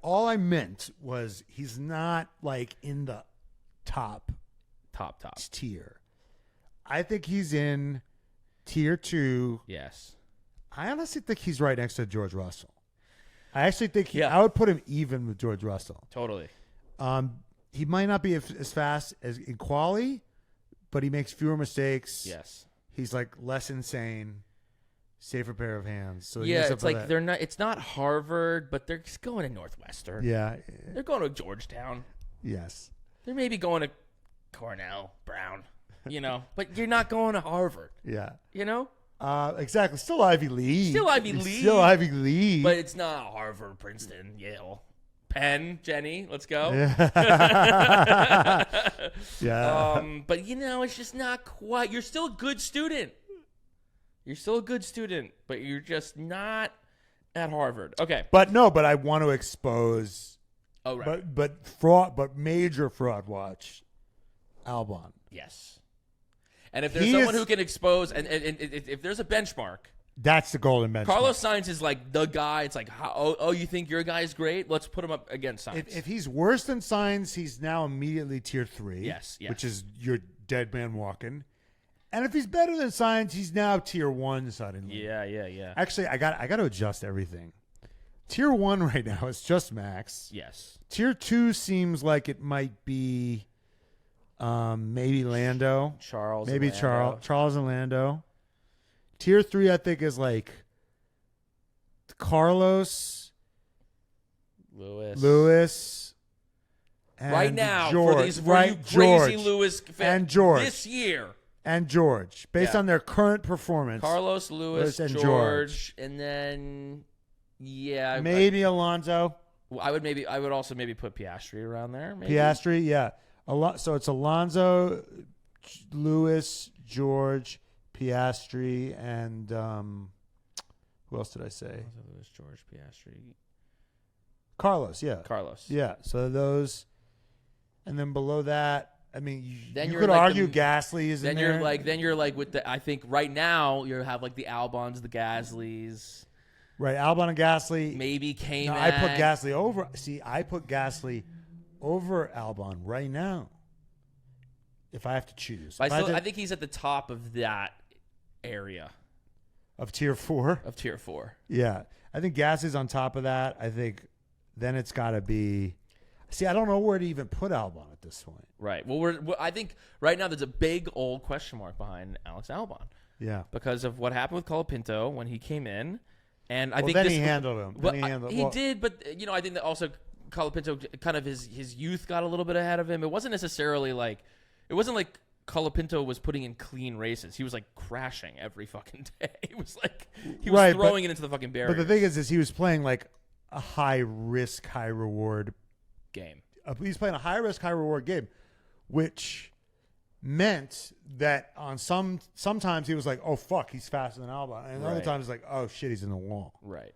all I meant was he's not like in the top tier. I think he's in tier 2. Yes. I honestly think he's right next to George Russell. I actually think I would put him even with George Russell. Totally. He might not be as fast as in quali, but he makes fewer mistakes. Yes. He's like less insane, safer pair of hands. So it's like they're not. It's not Harvard, but they're just going to Northwestern. Yeah, they're going to Georgetown. Yes, they're maybe going to Cornell, Brown. But you're not going to Harvard. Yeah, exactly. Still Ivy League. But it's not Harvard, Princeton, Yale. Penn, Jenny, let's go. Yeah. Yeah. But it's just not quite. You're still a good student. But you're just not at Harvard. Okay. But I want to expose. Oh, right. But major fraud watch, Albon. Yes. And if there's someone who can expose, and if there's a benchmark. That's the golden benchmark. Carlos Sainz is like the guy. It's like, you think your guy's great? Let's put him up against Sainz. If he's worse than Sainz, he's now immediately tier 3. Yes. Which is your dead man walking. And if he's better than Sainz, he's now tier 1 suddenly. Yeah. Actually, I got to adjust everything. Tier 1 right now is just Max. Yes. Tier 2 seems like it might be maybe Lando. Charles and Lando. Tier 3, I think, is like Carlos, Lewis, and right now George. For these crazy Lewis fans and George this year. And George, based on their current performance. Carlos, Lewis, and George, and then maybe Alonso. I would also maybe put Piastri around there. Maybe. Piastri, yeah. So it's Alonso, Lewis, George, Piastri, and who else did I say? Lewis, George, Piastri, Carlos. Yeah, So those, and then below that, I mean, you could argue Gasly is in there. Then you're like with the. I think right now you have like the Albons, the Gaslys. Right, Albon and Gasly. Maybe K-Mag. No, I put Gasly over. See, I put Gasly over Albon right now. if I have to choose. I think he's at the top of that area of tier 4. of tier 4. Yeah. I think Gasly's on top of that. I think then it's got to be. See, I don't know where to even put Albon at this point. Right. Well, I think right now there's a big old question mark behind Alex Albon. Yeah. Because of what happened with Colapinto when he came in. And I think then he handled him. He did, but I think that also Colapinto kind of his youth got a little bit ahead of him. It wasn't necessarily like Colapinto was putting in clean races. He was like crashing every fucking day. It was like he was throwing it into the fucking barrier. But the thing is he was playing like a high risk, high reward game. He's playing a high risk, high reward game, which meant that on sometimes he was like, oh fuck, he's faster than Albon, and other times like, oh shit, he's in the wall. Right.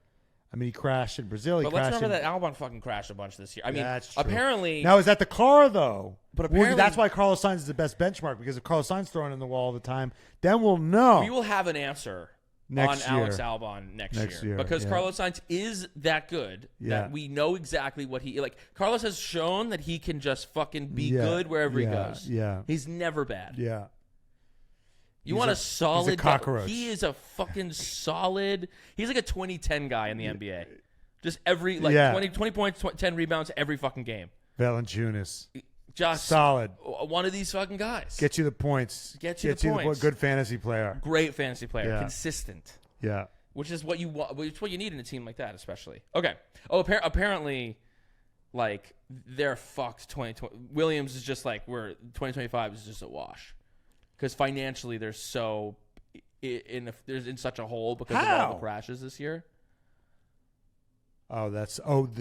I mean, he crashed in Brazil. But let's remember that Albon fucking crashed a bunch this year. I mean, that's true. apparently. Now, is that the car, though? But apparently. That's why Carlos Sainz is the best benchmark, because if Carlos Sainz throwing in the wall all the time, then we'll know. We will have an answer next on year. Alex Albon next year. Because yeah. Carlos Sainz is that good that we know exactly what he. Like, Carlos has shown that he can just fucking be good wherever he goes. Yeah. He's never bad. Yeah. You want a solid. He's a cockroach. He is a fucking solid. He's like a 2010 guy in the NBA. Just every 20 points, 10 rebounds every fucking game. Valanciunas. Just solid. One of these fucking guys. Get you the points. Get you the points. Good fantasy player. Great fantasy player. Consistent. Yeah. Which is what you want. Which is what you need in a team like that, especially. Okay. Oh, apparently, like they're fucked. 2020. Williams is just like 2025 is just a wash, because financially they're so in such a hole because of all the crashes this year. Oh,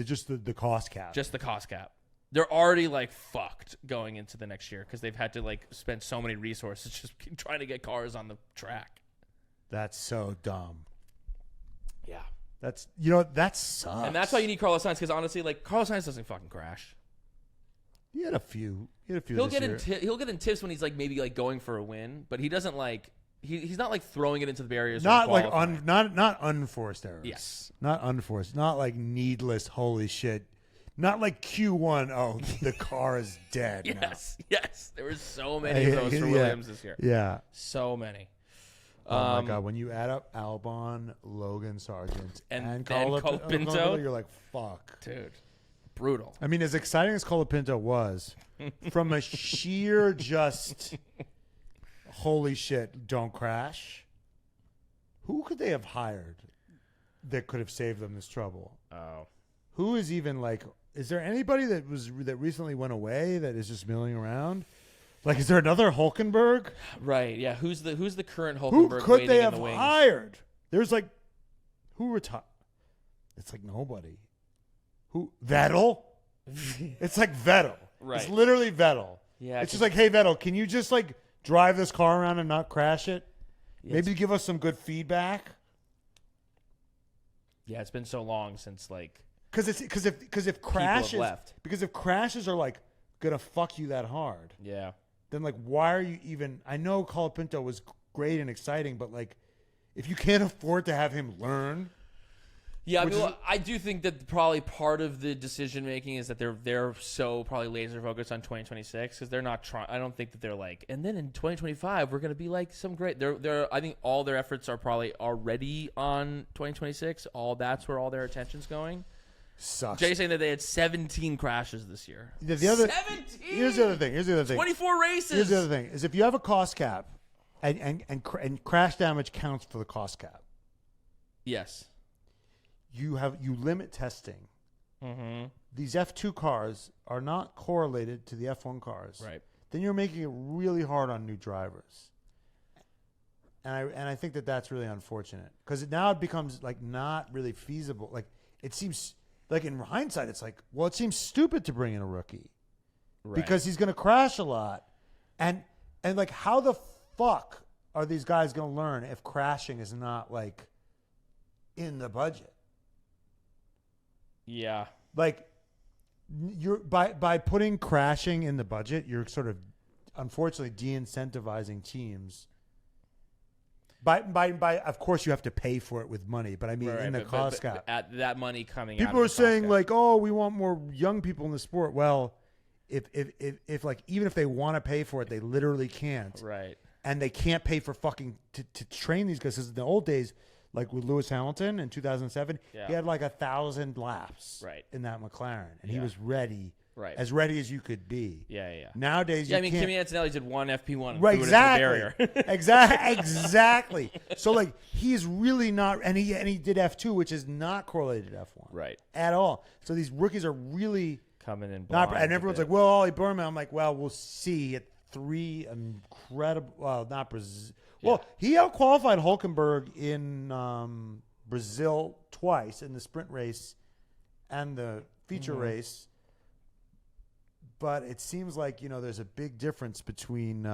just the cost cap. Just the cost cap. They're already like fucked going into the next year because they've had to like spend so many resources just trying to get cars on the track. That's so dumb. Yeah. That sucks. And that's why you need Carlos Sainz, because honestly, like Carlos Sainz doesn't fucking crash. He had a few. He'll get in tips when he's like maybe like going for a win, but he doesn't like. He's not like throwing it into the barriers. Not like not unforced errors. Yes. Not unforced. Not like needless. Holy shit. Not like Q1. Oh, the car is dead. Yes. Now. Yes. There were so many of those for Williams this year. Yeah. So many. Oh my god! When you add up Albon, Logan Sargent, and Colapinto, you're like, fuck, dude, brutal. I mean, as exciting as Colapinto was, from a sheer just. Holy shit, don't crash. Who could they have hired that could have saved them this trouble? Oh. Who is even like, is there anybody that recently went away that is just milling around? Like, is there another Hulkenberg? Right, yeah. Who's the current Hulkenberg? Who could they have hired? There's like, who retired? It's like nobody. Who? Vettel? It's like Vettel. Right. It's literally Vettel. Yeah. It's just like, hey, Vettel, can you just like drive this car around and not crash it? Yeah, maybe give us some good feedback. Yeah, it's been so long since like because if crashes are like gonna fuck you that hard. Yeah. Then like why are you even? I know Colapinto was great and exciting, but like if you can't afford to have him learn. Yeah, I do think that probably part of the decision making is that they're so probably laser focused on 2026 because they're not trying. I don't think that they're like, and then in 2025 we're gonna be like some great. I think all their efforts are probably already on 2026. That's where all their attention's going. Sucks. Jay's saying that they had 17 crashes this year. 17. Here's the other thing. 24 races. Here's the other thing: is if you have a cost cap, and crash damage counts for the cost cap. Yes. You limit testing. Mm-hmm. These F2 cars are not correlated to the F1 cars. Right. Then you're making it really hard on new drivers. And I think that that's really unfortunate because now it becomes like not really feasible. Like it seems like in hindsight, it's like, well, it seems stupid to bring in a rookie because he's going to crash a lot. And like, how the fuck are these guys going to learn if crashing is not like in the budget? Yeah. Like you're by putting crashing in the budget, you're sort of unfortunately de-incentivizing teams. By of course you have to pay for it with money, but I mean in the cost cap. At that money coming people out are saying like, "Oh, we want more young people in the sport." Well, if like even if they want to pay for it, they literally can't. Right. And they can't pay for fucking to train these guys. Because in the old days, like with Lewis Hamilton in 2007, he had like 1,000 laps in that McLaren, and he was ready. Right. As ready as you could be. Yeah. Nowadays, you can't. Kimi Antonelli did one FP1 and right, threw it into the barrier. Exactly. So like he's really not, and he did F2, which is not correlated to F1, right, at all. So these rookies are really coming in not, and everyone's like, well, Ollie Berman. I'm like, well, we'll see. At 3 incredible, well, not Brazil. Well, he outqualified Hulkenberg in Brazil twice in the sprint race and the feature race. But it seems like, there's a big difference between.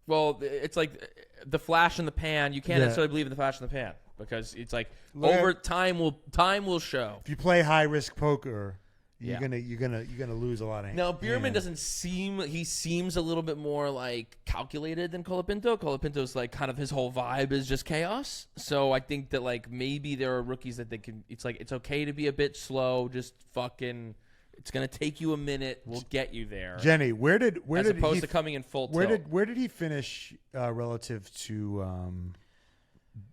Well, it's like the flash in the pan. You can't necessarily believe in the flash in the pan because it's like over time will show. If you play high risk poker, you're gonna lose a lot of. Now Bierman doesn't seem. He seems a little bit more like calculated than Colapinto. Colapinto's like kind of his whole vibe is just chaos. So I think that like maybe there are rookies that they can. It's like it's okay to be a bit slow. Just fucking. It's gonna take you a minute. We'll get you there. Jenny, where did opposed to coming in full tilt. Where did he finish relative to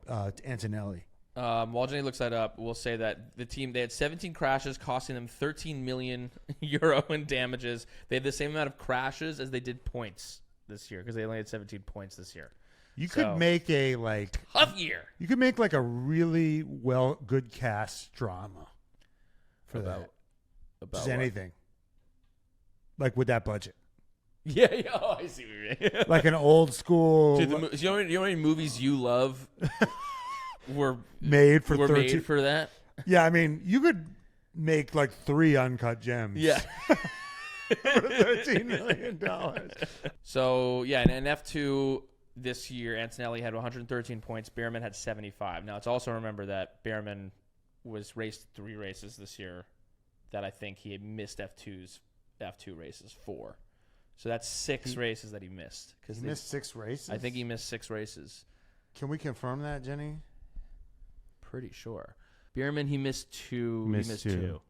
Antonelli? While Jenny looks that up, we'll say that the team they had 17 crashes, costing them 13 million euro in damages. They had the same amount of crashes as they did points this year because they only had 17 points this year. You could make a tough year. You could make like a really good cast drama for that. About just anything, like with that budget. Yeah. Oh, I see what you mean. Like an old school. Dude, you know how many movies you love were made for that? Yeah, I mean, you could make like 3 uncut gems. Yeah. For $13 million. So yeah, in F2 this year, Antonelli had 113 points. Behrman had 75. Now, it's also remember that Behrman was raced 3 races this year. That I think he had missed F2 races for. So that's 6 races that he missed. He missed 6 races? I think he missed 6 races. Can we confirm that, Jenny? Pretty sure. Bierman, he missed 2. He missed 2.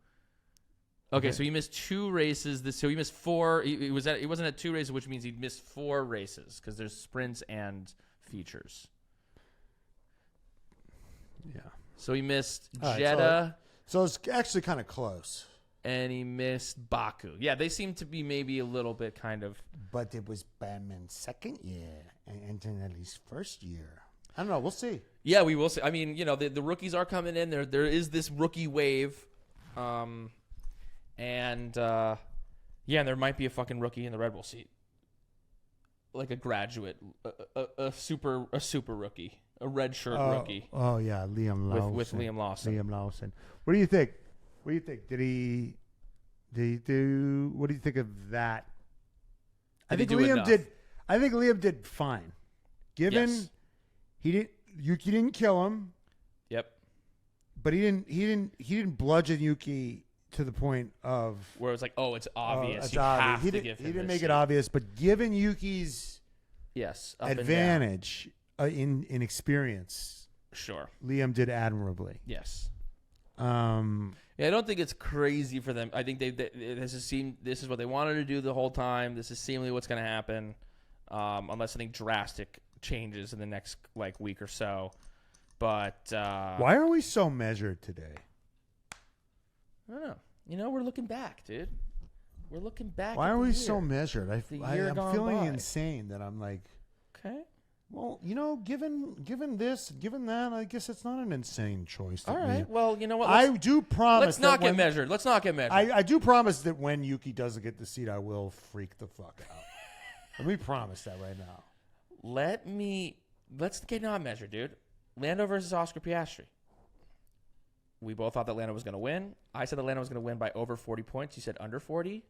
Okay, so he missed 2 races. So he missed 4. He wasn't at 2 races, which means he missed 4 races because there's sprints and features. Yeah. So he missed Jeddah. So it's actually kind of close. And he missed Baku. Yeah, they seem to be maybe a little bit kind of. But it was Batman's second year and Antonelli's first year. I don't know. We'll see. Yeah, we will see. I mean, the rookies are coming in. There is this rookie wave. And there might be a fucking rookie in the Red Bull seat. Like a graduate. A super rookie. A red shirt rookie. Oh, yeah. Liam Lawson. With Liam Lawson. What do you think? Did he do? What do you think of that? I think Liam did fine. Given Yuki didn't kill him. Yep. But he didn't bludgeon Yuki to the point of where it's like, oh, it's obvious. He didn't make it obvious, but given Yuki's advantage in experience, sure, Liam did admirably. Yes. I don't think it's crazy for them. I think this is what they wanted to do the whole time. This is seemingly what's going to happen, unless something drastic changes in the next week or so. But why are we so measured today? I don't know. We're looking back, dude. We're looking back. Why are we so measured? I'm feeling by. insane that I'm like, okay. Well, given this, given that, I guess it's not an insane choice. All right. Well, you know what? I do promise. Let's not get measured. Let's not get measured. I do promise that when Yuki doesn't get the seat, I will freak the fuck out. Let me promise that right now. Let's get not measured, dude. Lando versus Oscar Piastri. We both thought that Lando was going to win. I said that Lando was going to win by over 40 points. You said under 40.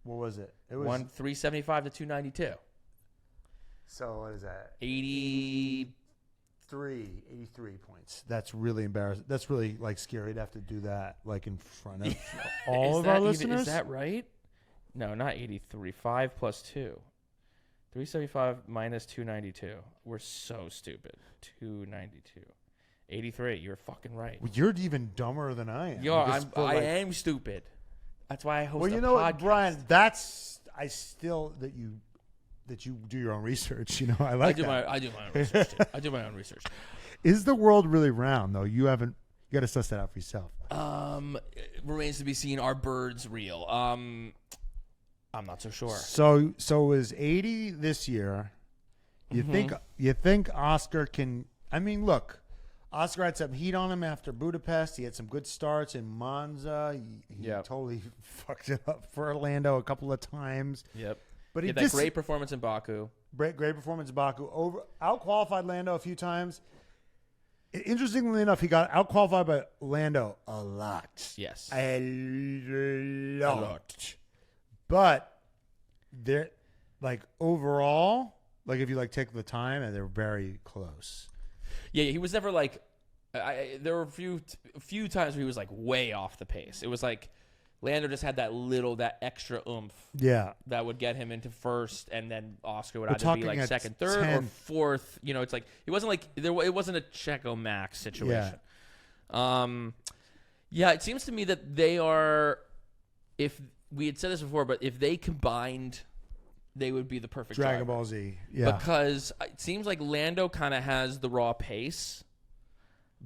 What was it? It was 375 to 292. So what is that? 83 points. That's really embarrassing. That's really scary to have to do that in front of all of our listeners. Is that right? No, not 83. 5 plus 2. 375 minus 292. We're so stupid. 292. 83. You're fucking right. Well, you're even dumber than I am. I am stupid. That's why I host a podcast. What, Brian, I still that you do your own research. You know, I like that. I do my own research. Too. I do my own research. Is the world really round though? You got to suss that out for yourself. It remains to be seen. Are birds real? I'm not so sure. So is 80 this year? You think Oscar can? I mean, look. Oscar had some heat on him after Budapest. He had some good starts in Monza. He totally fucked it up for Orlando a couple of times. Yep. But he had that great performance in Baku. Great performance in Baku. Out-qualified Lando a few times. Interestingly enough, he got out-qualified by Lando a lot. Yes. A lot. But they're like overall, like if you like take the time, and they're very close. Yeah, he was never like. There were a few times where he was like way off the pace. It was like Lando just had that extra oomph. Yeah, that would get him into first, and then Oscar would either be like second, third, or fourth. You know, it's like it wasn't like it wasn't a Checo Max situation. Yeah, it seems to me that they are. If we had said this before, but if they combined, they would be the perfect Dragon driver. Ball Z. Yeah. Because it seems like Lando kind of has the raw pace,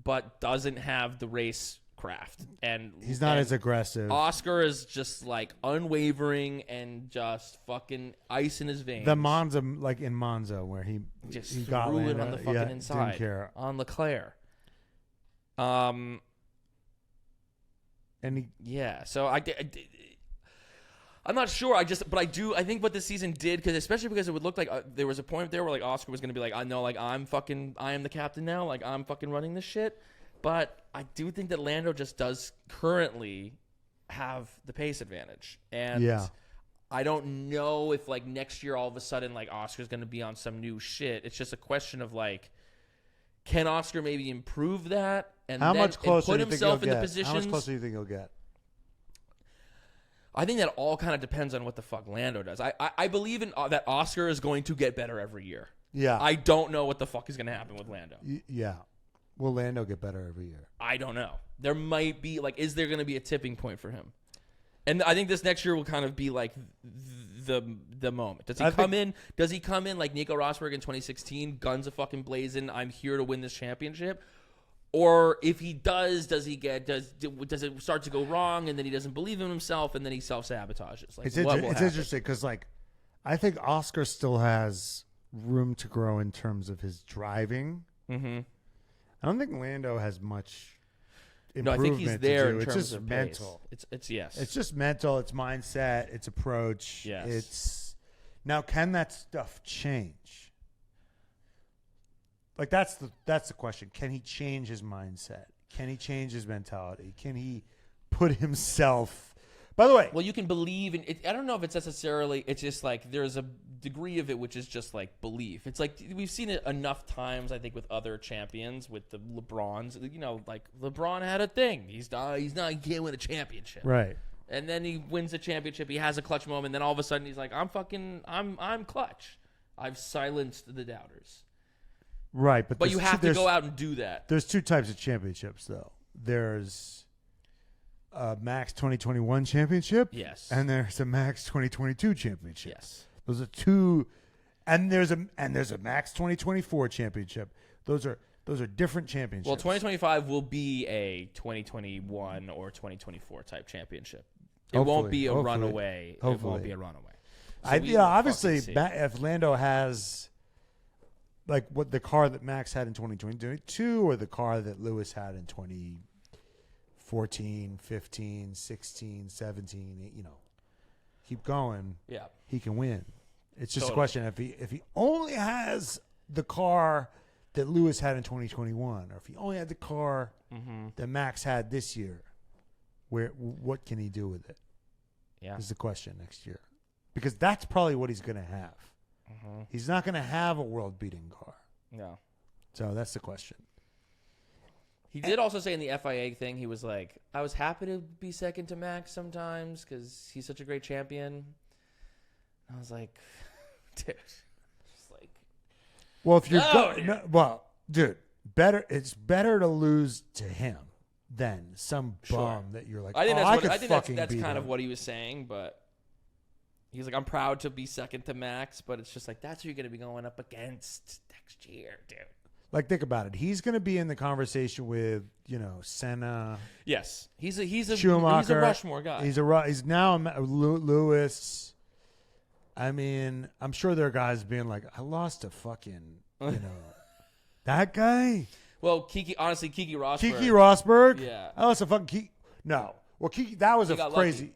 but doesn't have the race craft. And he's not as aggressive. Oscar is just like unwavering and just fucking ice in his veins. The Monza, like in Monza, where he got threw Lando, it on the fucking inside. Didn't care. On Leclerc. So I'm not sure. I think what this season did, because especially because it would look like there was a point there where like Oscar was going to be like, I know, like I am the captain now, like I'm fucking running this shit. But I do think that Lando just does currently have the pace advantage, and I don't know if like next year all of a sudden like Oscar's going to be on some new shit. It's just a question of like, can Oscar maybe improve that and how much closer put do you think himself he'll in the get? positions? How much closer do you think he'll get? I think that all kind of depends on what the fuck Lando does. I believe in that Oscar is going to get better every year. Yeah. I don't know what the fuck is going to happen with Lando. Yeah. Will Lando get better every year? I don't know. There might be, like, is there going to be a tipping point for him? And I think this next year will kind of be like the moment. Does he come in like Nico Rosberg in 2016, guns a fucking blazing, I'm here to win this championship? Or if he does it start to go wrong, and then he doesn't believe in himself, and then he self-sabotages? Like, it's interesting because, like, I think Oscar still has room to grow in terms of his driving. Mm-hmm. I don't think Lando has much improvement. No, I think he's there to do. in terms it's just of mental. Pace. It's yes. It's just mental. It's mindset. It's approach. Yes. Now, can that stuff change? Like that's the question. Can he change his mindset? Can he change his mentality? Can he put himself? By the way, well, you can believe in it. I don't know if it's necessarily. It's just like there's a degree of it which is just like belief. It's like we've seen it enough times. I think with other champions, with the LeBrons. You know, like LeBron had a thing. He can't win a championship. Right. And then he wins a championship. He has a clutch moment. Then all of a sudden he's like, I'm clutch. I've silenced the doubters. Right, but you have to go out and do that. There's two types of championships, though. There's a Max 2021 championship, yes, and there's a Max 2022 championship. Yes, those are two, and there's a Max 2024 championship. Those are different championships. Well, 2025 will be a 2021 or 2024 type championship. It won't be a runaway. Hopefully. It won't be a runaway. So obviously, if Lando has. Like what the car that Max had in 2022 or the car that Lewis had in 2014, 15, 16, 17, keep going. Yeah. He can win. It's just a question if he only has the car that Lewis had in 2021 or if he only had the car that Max had this year, what can he do with it? Yeah. Is the question next year. Because that's probably what he's going to have. Mm-hmm. He's not going to have a world-beating car. No. So that's the question. He did also say in the FIA thing, he was like, I was happy to be second to Max sometimes because he's such a great champion. I was like, dude. Just like, well, if you're dude, it's better to lose to him than some bum that you're like, I think that's kind of what he was saying, but He's like, I'm proud to be second to Max, but it's just like, that's who you're going to be going up against next year, dude. Like, think about it. He's going to be in the conversation with, Senna. Yes. He's a Schumacher. He's a Rushmore guy. He's now Lewis. I mean, I'm sure there are guys being like, I lost to fucking, that guy. Well, Kiki Rosberg. Kiki Rosberg? Yeah. I lost to fucking Kiki. No. Well, Kiki, that was crazy. Lucky.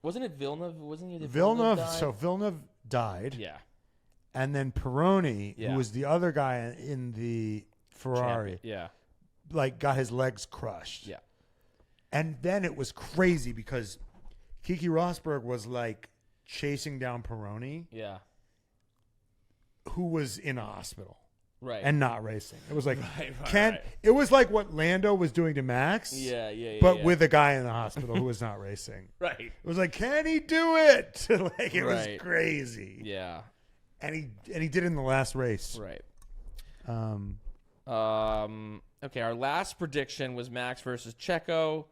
Wasn't it Villeneuve? Wasn't he the Villeneuve died? So Villeneuve died. Yeah. And then Peroni, Yeah. who was the other guy in the Ferrari, Yeah. got his legs crushed. Yeah. And then it was crazy because Kiki Rosberg was like chasing down Peroni, Yeah. who was in a hospital. Right. And not racing. It was like right. It was like what Lando was doing to Max. Yeah. But with a guy in the hospital who was not racing. Right. It was like, can he do it? Like it was Right. crazy. Yeah. And he did it in the last race. Right. Okay, our last prediction was Max versus Checo.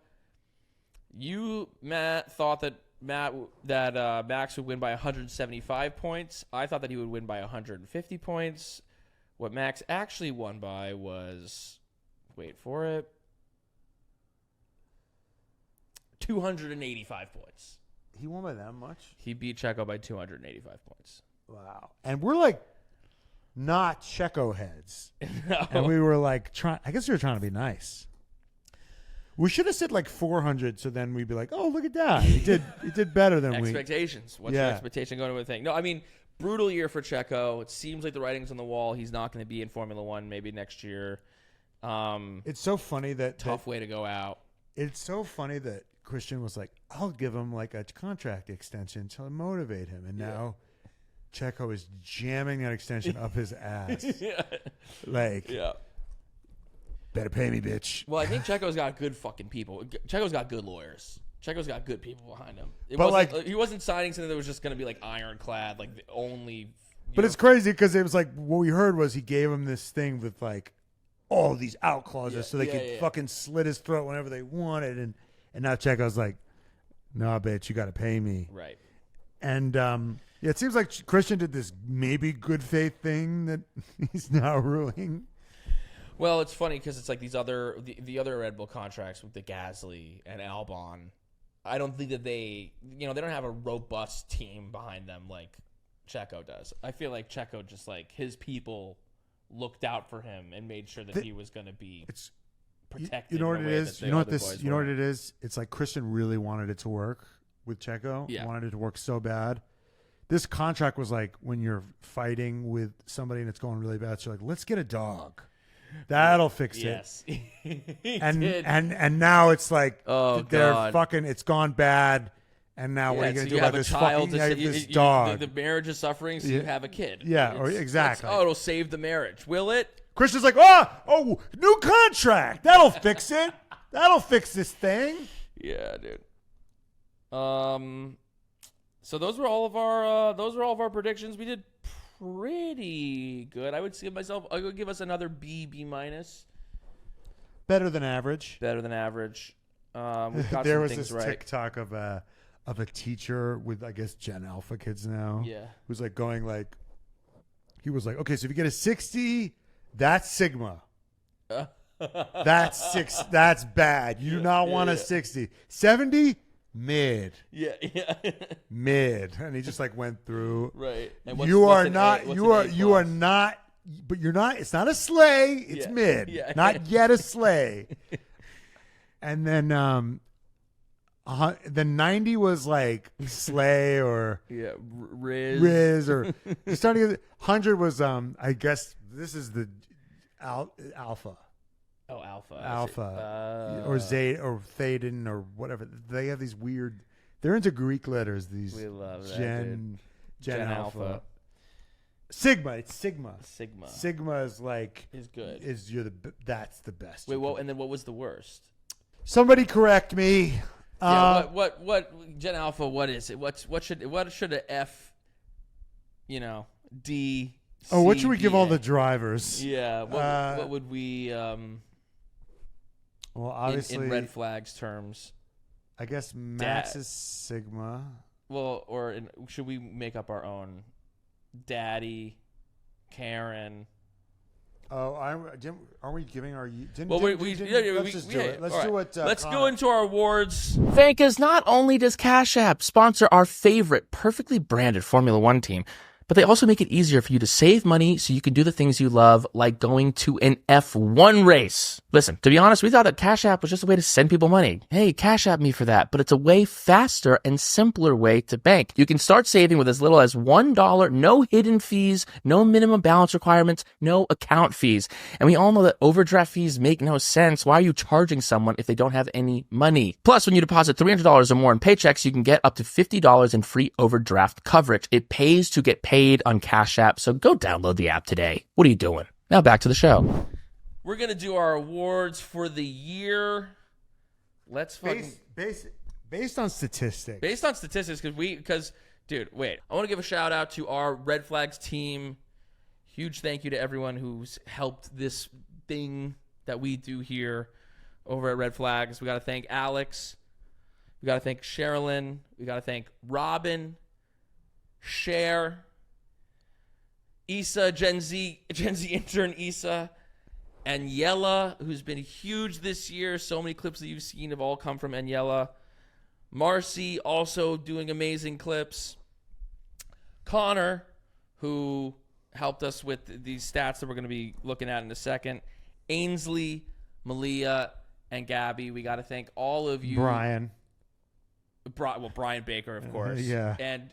You, Matt, thought that Max would win by 175 points. I thought that he would win by 150 points. What Max actually won by was, wait for it, 285 points. He won by that much? He beat Checo by 285 points. Wow. And we're like not Checo heads. No. And we were like I guess we were trying to be nice. We should have said like 400, so then we'd be like, "Oh, look at that! He did better than we." Expectations. What's your expectation going to the thing? No, I mean, brutal year for Checo. It seems like the writing's on the wall. He's not going to be in Formula One maybe next year. It's so funny tough way to go out. It's so funny that Christian was like, "I'll give him like a contract extension to motivate him," and now Checo is jamming that extension up his ass. Yeah. Better pay me, bitch. Well, I think Checo's got good fucking people. Checo's got good lawyers. Checo's got good people behind him. He wasn't signing something that was just going to be like ironclad, like the only. But it's crazy because it was like what we heard was he gave him this thing with like all these out clauses so they could fucking slit his throat whenever they wanted, and now Checo's like, "Nah, bitch, you got to pay me." Right. And it seems like Christian did this maybe good faith thing that he's now ruining. Well, it's funny because it's like the other Red Bull contracts with the Gasly and Albon. I don't think that they don't have a robust team behind them like Checo does. I feel like Checo just like his people looked out for him and made sure that he was going to be protected. You know what it is? You know what it is? It's like Christian really wanted it to work with Checo. Yeah. Wanted it to work so bad. This contract was like when you're fighting with somebody and it's going really bad. So you're like, let's get a dog. That'll fix it. Yes. and now it's like they're fucking. It's gone bad, and now what are you gonna do about this fucking this dog? The marriage is suffering, so you have a kid. Yeah, exactly. It'll save the marriage. Will it? Christian's like, new contract. That'll fix it. That'll fix this thing. Yeah, dude. So those were all of our predictions. We did pretty good. I would give us another B minus. Better than average. We've got there some was things this TikTok of a teacher with I guess Gen Alpha kids now. Yeah. Who's like going like, he was like, okay, so if you get a 60, that's Sigma. That's bad. You do not want a 60. 70. Mid. Yeah. Mid. And he just like went through. Right. And you are not, but you're not, it's not a sleigh, it's mid. Yeah. Not yet a sleigh. And then 90 was like sleigh or Riz or starting to 100 was I guess this is the alpha. Oh, Alpha. Or Zay or Thaden or whatever. They have these weird. They're into Greek letters. These we love that, Gen Alpha. Sigma. It's Sigma. Sigma is like good. That's the best. Wait, and then what was the worst? Somebody correct me. What Gen Alpha? What is it? What should a F? D. Oh, what should we give all the drivers? Yeah. What would we? Well, obviously, in red flags terms, I guess Max is Sigma. should we make up our own? Daddy, Karen. Oh, aren't we giving our? Let's just do it. Let's do what. Let's go into our awards. Vegas, not only does Cash App sponsor our favorite perfectly branded Formula One team, but they also make it easier for you to save money so you can do the things you love, like going to an F1 race. Listen, to be honest, we thought that Cash App was just a way to send people money. Hey, Cash App me for that. But it's a way faster and simpler way to bank. You can start saving with as little as $1, no hidden fees, no minimum balance requirements, no account fees. And we all know that overdraft fees make no sense. Why are you charging someone if they don't have any money? Plus, when you deposit $300 or more in paychecks, you can get up to $50 in free overdraft coverage. It pays to get paid on Cash App, so go download the app today. What are you doing? Now back to the show. We're going to do our awards for the year. Let's based on statistics. Based on statistics, because dude, wait. I want to give a shout out to our Red Flags team. Huge thank you to everyone who's helped this thing that we do here over at Red Flags. We got to thank Alex. We got to thank Sherilyn. We got to thank Robin, Cher, Issa, Gen Z intern Issa, Aniela, who's been huge this year. So many clips that you've seen have all come from Aniela. Marcy, also doing amazing clips. Connor, who helped us with these stats that we're going to be looking at in a second. Ainsley, Malia, and Gabby. We got to thank all of you. Brian Baker, of course. Yeah. And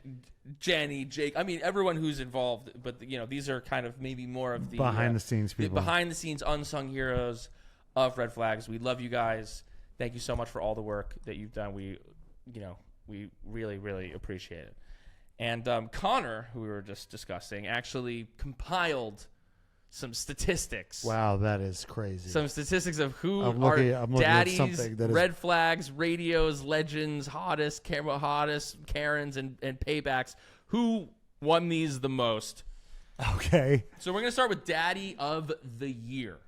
Jenny, Jake. I mean, everyone who's involved. But, these are kind of maybe more of the behind-the-scenes people. The behind-the-scenes unsung heroes of Red Flags. We love you guys. Thank you so much for all the work that you've done. We really, really appreciate it. And Connor, who we were just discussing, actually compiled some statistics. Wow, that is crazy. Some statistics of who I'm are looking daddies, at Red Flags, radios, legends, hottest, Karens, and paybacks. Who won these the most? Okay. So we're going to start with Daddy of the Year.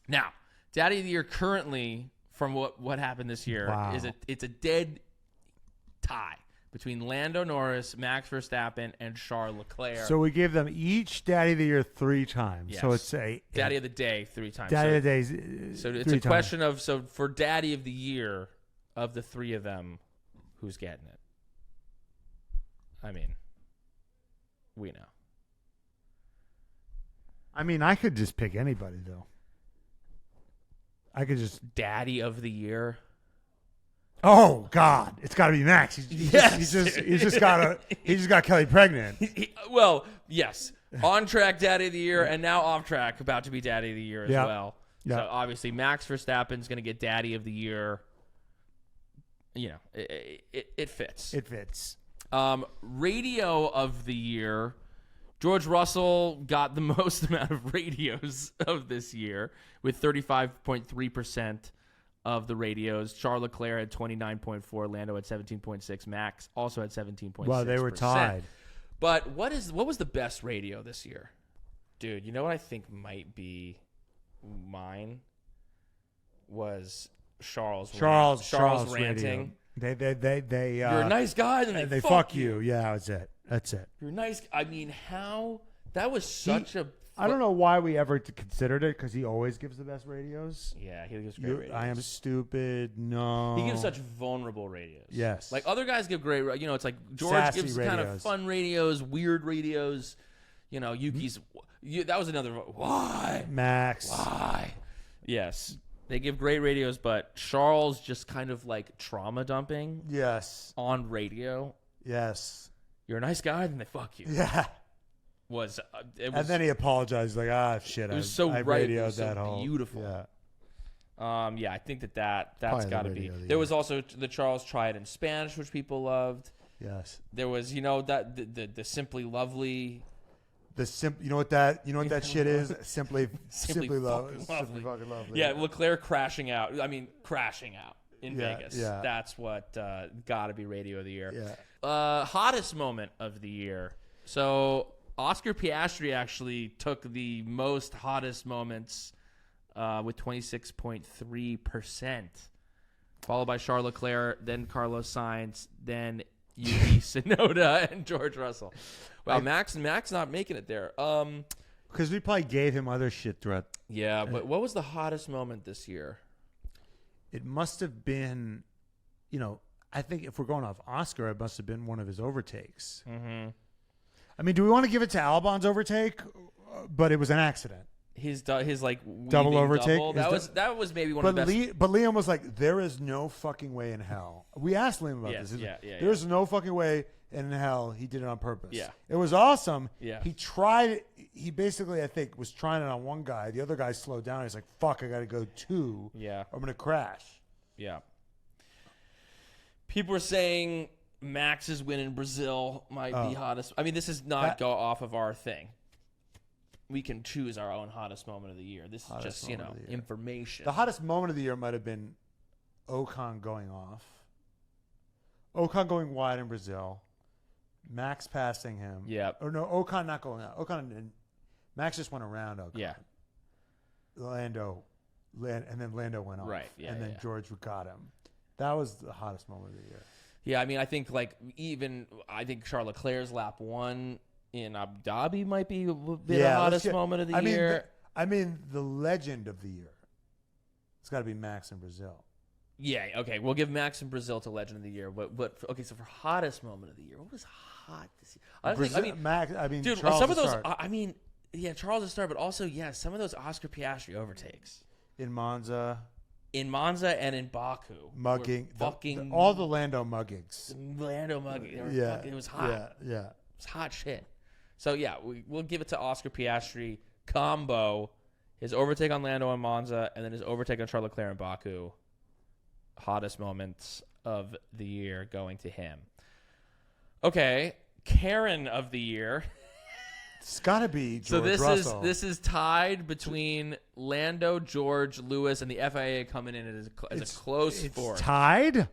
Now, Daddy of the Year currently, from what happened this year, wow. it's a dead tie between Lando Norris, Max Verstappen, and Charles Leclerc. So we gave them each Daddy of the Year 3 times. Yes. So it's a Daddy of the Day 3 times. Daddy of the Day. So it's a question of, so for Daddy of the Year, of the 3 of them, who's getting it? I mean, we know. I mean, I could just pick anybody though. I could just Daddy of the Year. Oh God, it's got to be Max. He's just got Kelly pregnant. Well, yes, on track Daddy of the Year, and now off track, about to be Daddy of the Year as well. Yep. So obviously, Max Verstappen's going to get Daddy of the Year. It fits. It fits. Radio of the Year. George Russell got the most amount of radios of this year with 35.3%. Of the radios. Charles Leclerc had 29.4, Lando had 17.6, Max also had 17.6. Well, they were tied. But what was the best radio this year? Dude, you know what I think might be mine was Charles ranting. They You're a nice guy, and they fuck you. Yeah, that's it. You're nice. I mean, how that was such a I don't know why we ever considered it, because he always gives the best radios. Yeah, he gives great radios. I am stupid. No. He gives such vulnerable radios. Yes. Like other guys give great, it's like George Sassy gives radios. kind of fun radios, weird radios. Yuki's, that was another, why? Max. Why? Yes. They give great radios, but Charles just kind of like trauma dumping. Yes. On radio. Yes. You're a nice guy, then they fuck you. Yeah. And then he apologized, like, shit. It was so I right. radioed It was so that whole. beautiful. Yeah. I think that's got to be. radio, There was also the Charles Try It in Spanish, which people loved. Yes. There was, that the Simply Lovely. You know what that shit is? Simply Lovely. Simply fucking lovely. Yeah, Leclerc crashing out in Yeah, Vegas. yeah. That's what got to be Radio of the Year. Yeah. Hottest moment of the year. So Oscar Piastri actually took the most hottest moments with 26.3%, followed by Charles Leclerc, then Carlos Sainz, then Yuki Tsunoda and George Russell. Wow, Max not making it there. Because we probably gave him other shit throughout. Yeah, but what was the hottest moment this year? It must have been, I think if we're going off Oscar, it must have been one of his overtakes. Mm-hmm. I mean, do we want to give it to Albon's overtake? But it was an accident. His like double overtake. Double. That was maybe one of the best. But Liam was like, "There is no fucking way in hell." We asked Liam about this. There's no fucking way in hell he did it on purpose. Yeah, it was awesome. Yeah, he tried. He basically, I think, was trying it on one guy. The other guy slowed down. He's like, "Fuck, I got to go 2. Yeah, I'm gonna crash." Yeah. People were saying Max's win in Brazil might be hottest. I mean, this is not go off of our thing. We can choose our own hottest moment of the year. This is just, information. The hottest moment of the year might have been Ocon going off. Ocon going wide in Brazil. Max passing him. Yeah. Or no, Ocon not going out. Max just went around Ocon. Yeah. And then Lando went off. Right. Yeah. And then George got him. That was the hottest moment of the year. Yeah, I mean, I think Charles Leclerc's lap 1 in Abu Dhabi might be the hottest moment of the year. The legend of the year. It's got to be Max in Brazil. Yeah, okay. We'll give Max in Brazil to legend of the year. But okay, so for hottest moment of the year, what was hot this year? Max, dude, Charles some of those, start. Charles the start, but also, some of those Oscar Piastri overtakes. In Monza and in Baku. Mugging. Fucking. All the Lando muggings. Lando mugging. It was hot. Yeah. It was hot shit. So, we'll give it to Oscar Piastri combo. His overtake on Lando in Monza, and then his overtake on Charles Leclerc in Baku. Hottest moments of the year going to him. Okay, Karen of the year. It's got to be George Russell. This is tied between Lando, George, Lewis, and the FIA coming in as a close fourth. It's tied?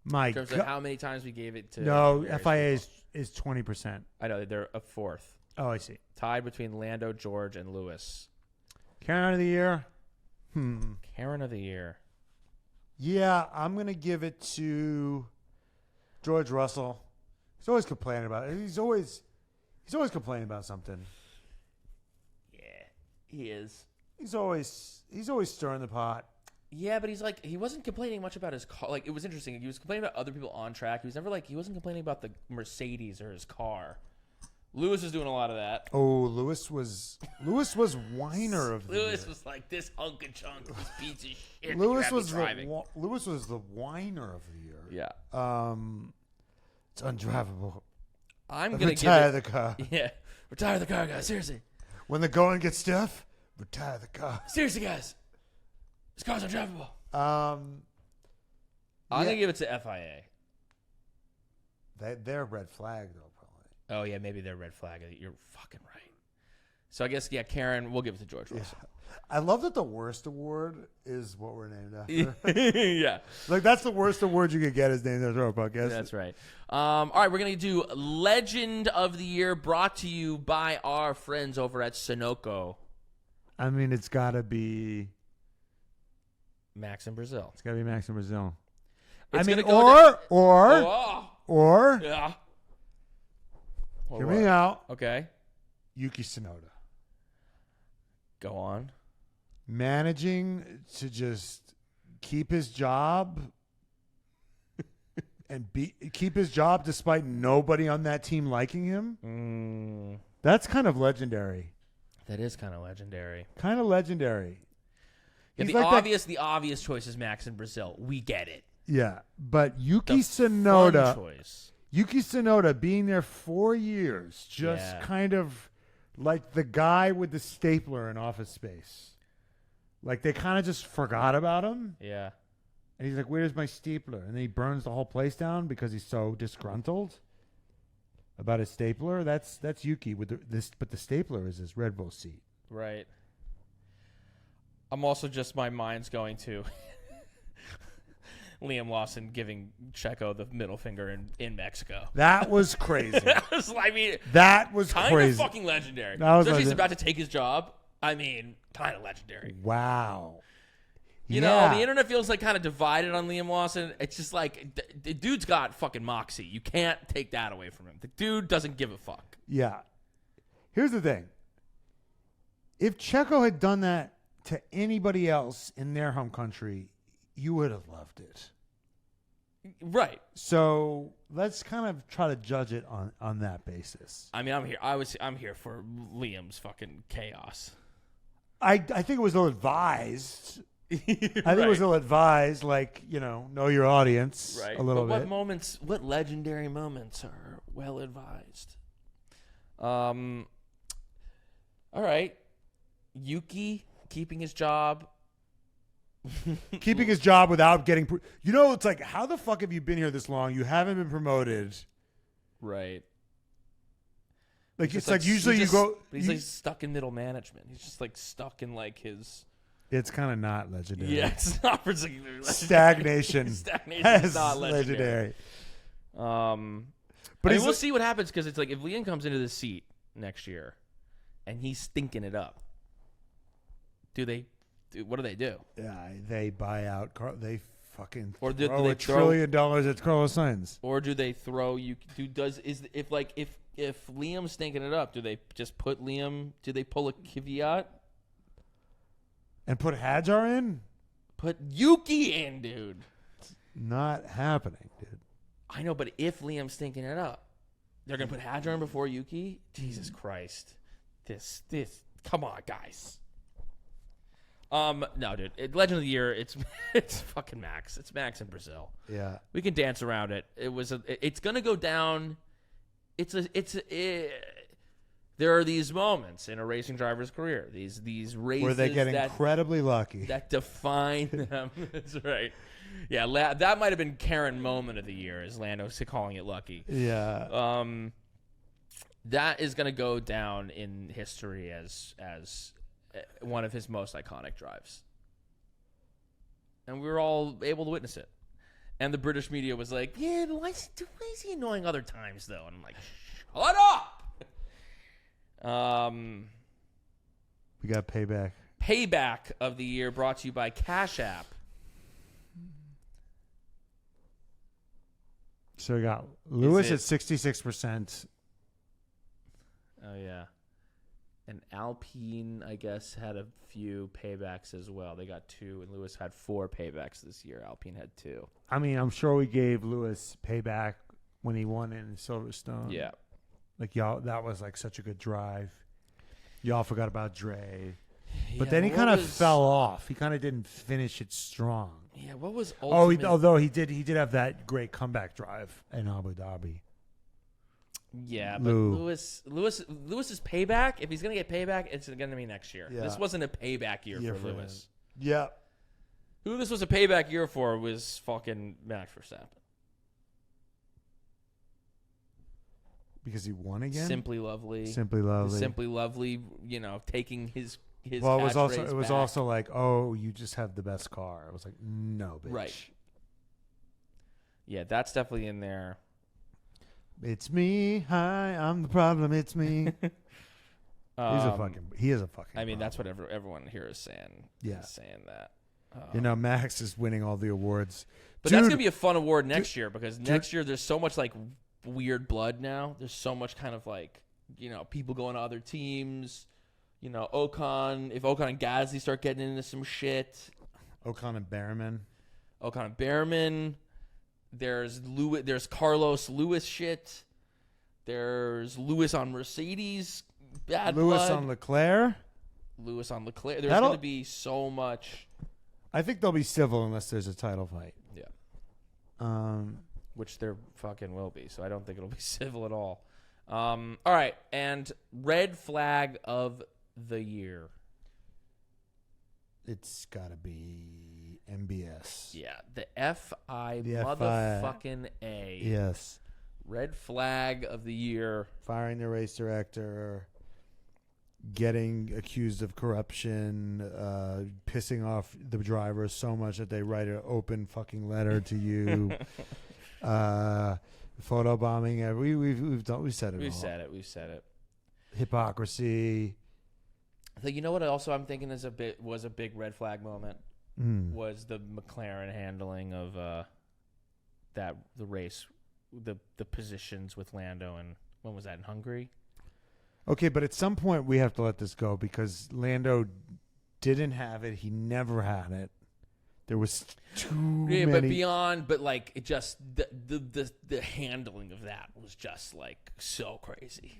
My God. In terms of how many times we gave it to. No, FIA is 20%. I know, they're a fourth. Oh, I see. Tied between Lando, George, and Lewis. Karen of the year? Karen of the year. Yeah, I'm going to give it to George Russell. He's always complaining about it. He's always complaining about something. Yeah, he is. He's always stirring the pot. Yeah, but he wasn't complaining much about his car. Like, it was interesting. He was complaining about other people on track. He was never he wasn't complaining about the Mercedes or his car. Lewis was doing a lot of that. Oh, Lewis was whiner of the year. Lewis was like, this hunk of chunk, this piece of shit. Lewis was the whiner of the year. Yeah. It's undrivable. I'm gonna retire the car. Yeah, retire the car, guys. Seriously. When the going gets stiff, retire the car. Seriously, guys. This car's undrivable. I'm gonna give it to FIA. They're red flag though, probably. Oh yeah, maybe they're red flag. You're fucking right. So I guess Karen, we'll give it to George Russell. Yeah. I love that the worst award is what we're named after. Yeah. That's the worst award you could get is named after our podcast. That's right. All right, we're going to do Legend of the Year brought to you by our friends over at Sunoco. I mean, it's got to be Max in Brazil. It's got to be Max in Brazil. It's I mean, or yeah. Hear me out. Okay. Yuki Tsunoda. Go on. Managing to just keep his job and keep his job despite nobody on that team liking him. That's kind of legendary. That is kind of legendary. Kind of legendary. Yeah, the obvious choice is Max in Brazil. We get it. Yeah, but Yuki Tsunoda. Fun choice. Yuki Tsunoda being there 4 years, just kind of like the guy with the stapler in Office Space. Like they kind of just forgot about him. Yeah. And he's like, "Where's my stapler?" And then he burns the whole place down because he's so disgruntled about his stapler. That's Yuki with this, but the stapler is his Red Bull seat. Right. I'm also just my mind's going to Liam Lawson giving Checo the middle finger in Mexico. That was crazy. That was crazy. Kind of fucking legendary. Especially he's about to take his job. I mean, kind of legendary. Wow. You know, the internet feels like kind of divided on Liam Lawson. It's just like the dude's got fucking moxie. You can't take that away from him. The dude doesn't give a fuck. Yeah. Here's the thing. If Checo had done that to anybody else in their home country, you would have loved it. Right. So let's kind of try to judge it on that basis. I mean, I'm here for Liam's fucking chaos. I think it was ill advised. I think it Right. was ill advised, like, know your audience Right. a little But bit. what legendary moments are well advised? All right. Yuki keeping his job. Keeping his job without getting... it's like, how the fuck have you been here this long? You haven't been promoted. Right. Like, He's it's just like usually you go... But he's like stuck in middle management. He's just like stuck in like his... It's kind of not legendary. Yeah, it's not particularly legendary. Stagnation. Stagnation is is not legendary. But we'll see what happens because it's like if Liam comes into the seat next year and he's stinking it up, what do they do? Yeah, they buy out they fucking Or do throw they $1 trillion at Carlos Sainz. Or do they throw you? If Liam's stinking it up, do they just put Liam? Do they pull a Kvyat? And put Hadjar in? Put Yuki in, dude. Not happening, dude. I know, but if Liam's stinking it up, they're gonna put Hadjar in before Yuki. Jesus Christ, this. Come on, guys. No, dude. Legend of the Year. It's fucking Max. It's Max in Brazil. Yeah. We can dance around it. It's gonna go down. There are these moments in a racing driver's career. These races where they get incredibly lucky. that define them. That's right. Yeah, that might have been Karen moment of the year, is Lando calling it lucky. Yeah. That is gonna go down in history as one of his most iconic drives. And we were all able to witness it. And the British media was like, yeah, but why is he annoying other times, though? And I'm like, shut up! We got Payback. Payback of the Year brought to you by Cash App. So we got Lewis at 66%. Oh, yeah. And Alpine, I guess, had a few paybacks as well. They got 2, and Lewis had 4 paybacks this year. Alpine had 2. I mean, I'm sure we gave Lewis payback when he won in Silverstone. Yeah. Like, y'all, that was like such a good drive. Y'all forgot about Dre. But Yeah, then he what kind of was- fell off. He kind of didn't finish it strong. Yeah, what was Oh, ultimate? although he did have that great comeback drive in Abu Dhabi. Yeah, but Lou. Lewis's payback, if he's going to get payback, it's going to be next year. Yeah. This wasn't a payback year for Lewis. Yeah. Who this was a payback year for was fucking Max Verstappen. Because he won again? Simply Lovely. Simply Lovely. Simply Lovely, taking his Well, it was catchphrase back. also like, oh, you just have the best car. I was like, no, bitch. Right. Yeah, that's definitely in there. It's me. Hi, I'm the problem. It's me. He is a fucking. I mean, problem. that's what everyone here is saying. Yeah. Is saying that. Max is winning all the awards. But Dude, that's gonna be a fun award next year because next year there's so much like weird blood now. There's so much kind of like people going to other teams. Ocon. If Ocon and Gasly start getting into some shit. Ocon and Behrman. There's Lewis. There's Carlos Lewis shit. There's Lewis on Mercedes. Bad Lewis blood. on Leclerc. Lewis on Leclerc. There's going to be so much. I think they'll be civil unless there's a title fight. Yeah. Which there fucking will be. So I don't think it'll be civil at all. All right. And red flag of the year. It's got to be MBS. Yeah. The FI The motherfucking A. Yes. Red flag of the year. Firing the race director. Getting accused of corruption, pissing off the drivers so much that they write an open fucking letter to you, photo bombing. We've said it. We've said it. Hypocrisy. So you know what? Also, I'm thinking was a big red flag moment. was the McLaren handling of the race, the positions with Lando, and when was that, in Hungary? Okay, but at some point we have to let this go because Lando didn't have it. He never had it. There was too many. But like it just the handling of that was just like so crazy.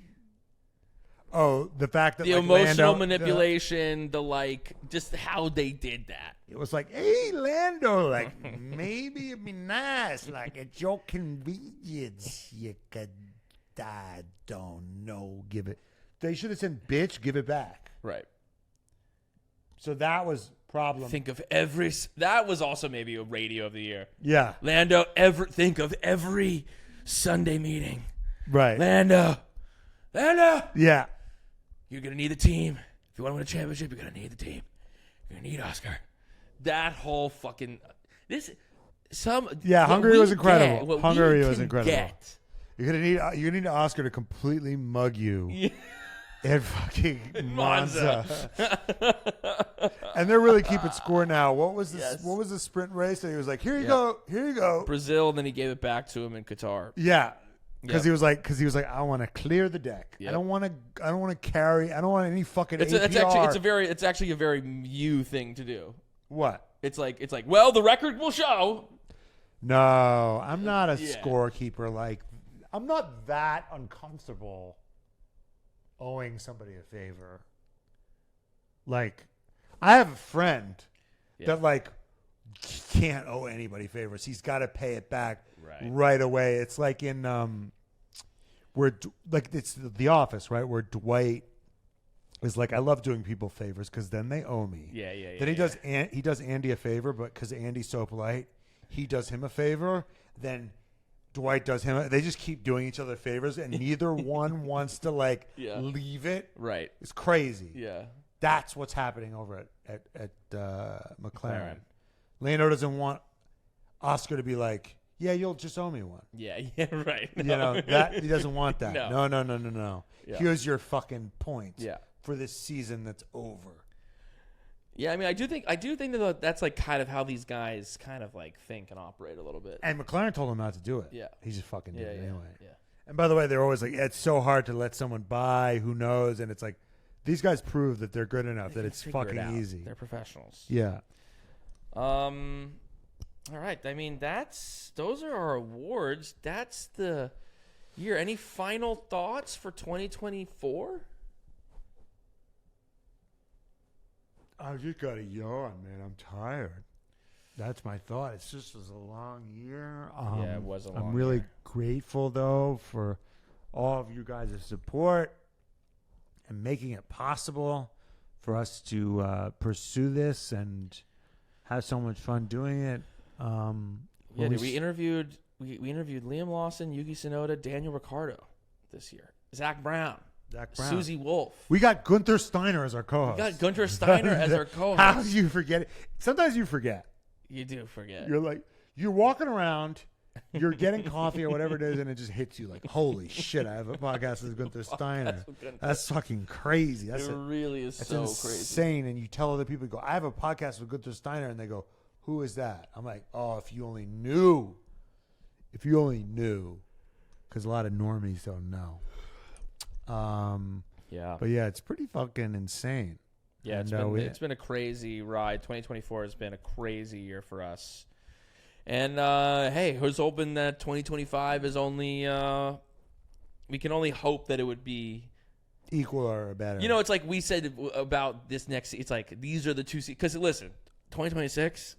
Oh, the fact that The like, emotional Lando, manipulation, the like, just how they did that. it was like, hey, Lando, like maybe it'd be nice, like at your convenience, you could, I don't know, give it. They should have said, bitch, give it back. Right. So that was problem. That was also maybe a radio of the year. Yeah. Lando, think of every Sunday meeting. Right. Lando. Yeah. You're going to need the team. If you want to win a championship, you're going to need the team. You're going to need Oscar. That whole fucking... Hungary was incredible. Hungary was incredible. You're gonna need Oscar to completely mug you at fucking Monza. And they're really keeping score now. What was the sprint race? And he was like, here you go. Brazil, and then he gave it back to him in Qatar. Yeah. Because he was like, I want to clear the deck. Yep. I don't want to carry. I don't want any fucking APR. It's actually a very you thing to do. What? It's like, well, the record will show. No, I'm not a scorekeeper. Like, I'm not that uncomfortable owing somebody a favor. Like, I have a friend that like can't owe anybody favors. He's got to pay it back right away. It's like in where like it's The Office, right? Where Dwight is like, I love doing people favors because then they owe me. Yeah. Then he does Andy a favor, but because Andy's so polite, he does him a favor. Then Dwight does him. They just keep doing each other favors, and neither one wants to like leave it. Right. It's crazy. Yeah. That's what's happening over at McLaren. Lando doesn't want Oscar to be like, yeah, you'll just owe me one. Yeah, right. No. You know, that he doesn't want that. No. Yeah. Here's your fucking point Yeah. for this season that's over. Yeah, I mean, I do think that's like kind of how these guys kind of like think and operate a little bit. And McLaren told him not to do it. Yeah. He just fucking did it anyway. Yeah. And by the way, they're always like, it's so hard to let someone buy. Who knows? And it's like, these guys prove that they're good enough that it's fucking easy. They're professionals. Yeah. All right. I mean, those are our awards. That's the year. Any final thoughts for 2024? I just got to yawn, man. I'm tired. That's my thought. It's just was a long year. It was a long year. I'm really grateful, though, for all of you guys' support and making it possible for us to pursue this and have so much fun doing it. We interviewed Liam Lawson, Yuki Tsunoda, Daniel Ricciardo this year. Zach Brown. Susie Wolf. We got Gunther Steiner as our co-host. We got Gunther Steiner as our co-host. How do you forget it? Sometimes you forget. You do forget. You're like, you're walking around, you're getting coffee or whatever it is, and it just hits you like, holy shit, I have a podcast with Gunther Steiner. That's fucking crazy. It really is so crazy. Insane. And you tell other people, you go, I have a podcast with Gunther Steiner, and they go, who is that? I'm like, oh, if you only knew. If you only knew. Because a lot of normies don't know. But yeah, it's pretty fucking insane. Yeah, it's been a crazy ride. 2024 has been a crazy year for us. And hey, who's hoping that 2025 is only we can only hope that it would be equal or better. You know, it's like we said about this next. It's like these are the two. Because listen, 2026.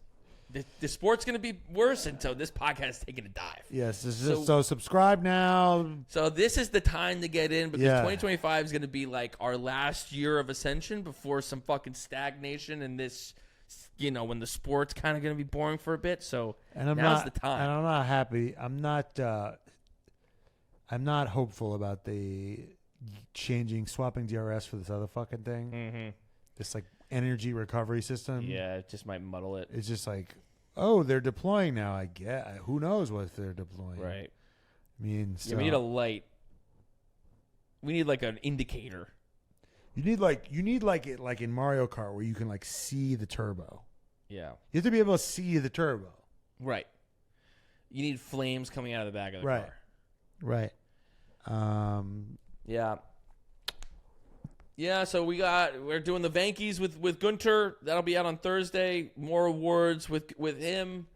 The sport's going to be worse until this podcast is taking a dive. Yes. So subscribe now. So this is the time to get in because 2025 is going to be like our last year of ascension before some fucking stagnation and this, you know, when the sport's kind of going to be boring for a bit. So now's the time. And I'm not happy. I'm not hopeful about the swapping DRS for this other fucking thing. Mm-hmm. This like energy recovery system. Yeah, it just might muddle it. It's just like, oh, they're deploying now. I get. Who knows what they're deploying? Right. I mean, we need a light. We need like an indicator. You need like it like in Mario Kart where you can like see the turbo. Yeah. You have to be able to see the turbo. Right. You need flames coming out of the back of the car. Right. Yeah. Yeah, so we're doing the Vankies with Gunter. That'll be out on Thursday. More awards with him.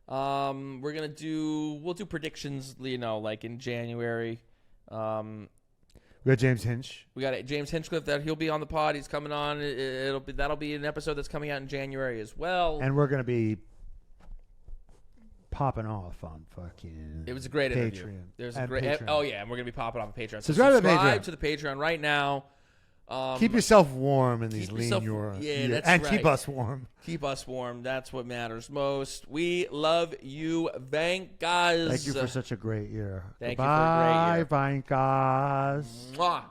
We'll do predictions, like in January. We got James Hinch. We got James Hinchcliffe that he'll be on the pod. He's coming on. That'll be an episode that's coming out in January as well. And we're gonna be popping off on fucking. It was a great interview. Patreon. There's And a great. Patreon. Oh yeah, and we're gonna be popping off on Patreon. So Subscribe to the subscribe Patreon. to the Patreon right now. Keep yourself warm in these keep lean yourself- euros. yeah, that's and right. keep us warm. Keep us warm. That's what matters most. We love you, Vankas. Thank you for such a great year. Thank you for a great year. Bye, Vankas. Mwah.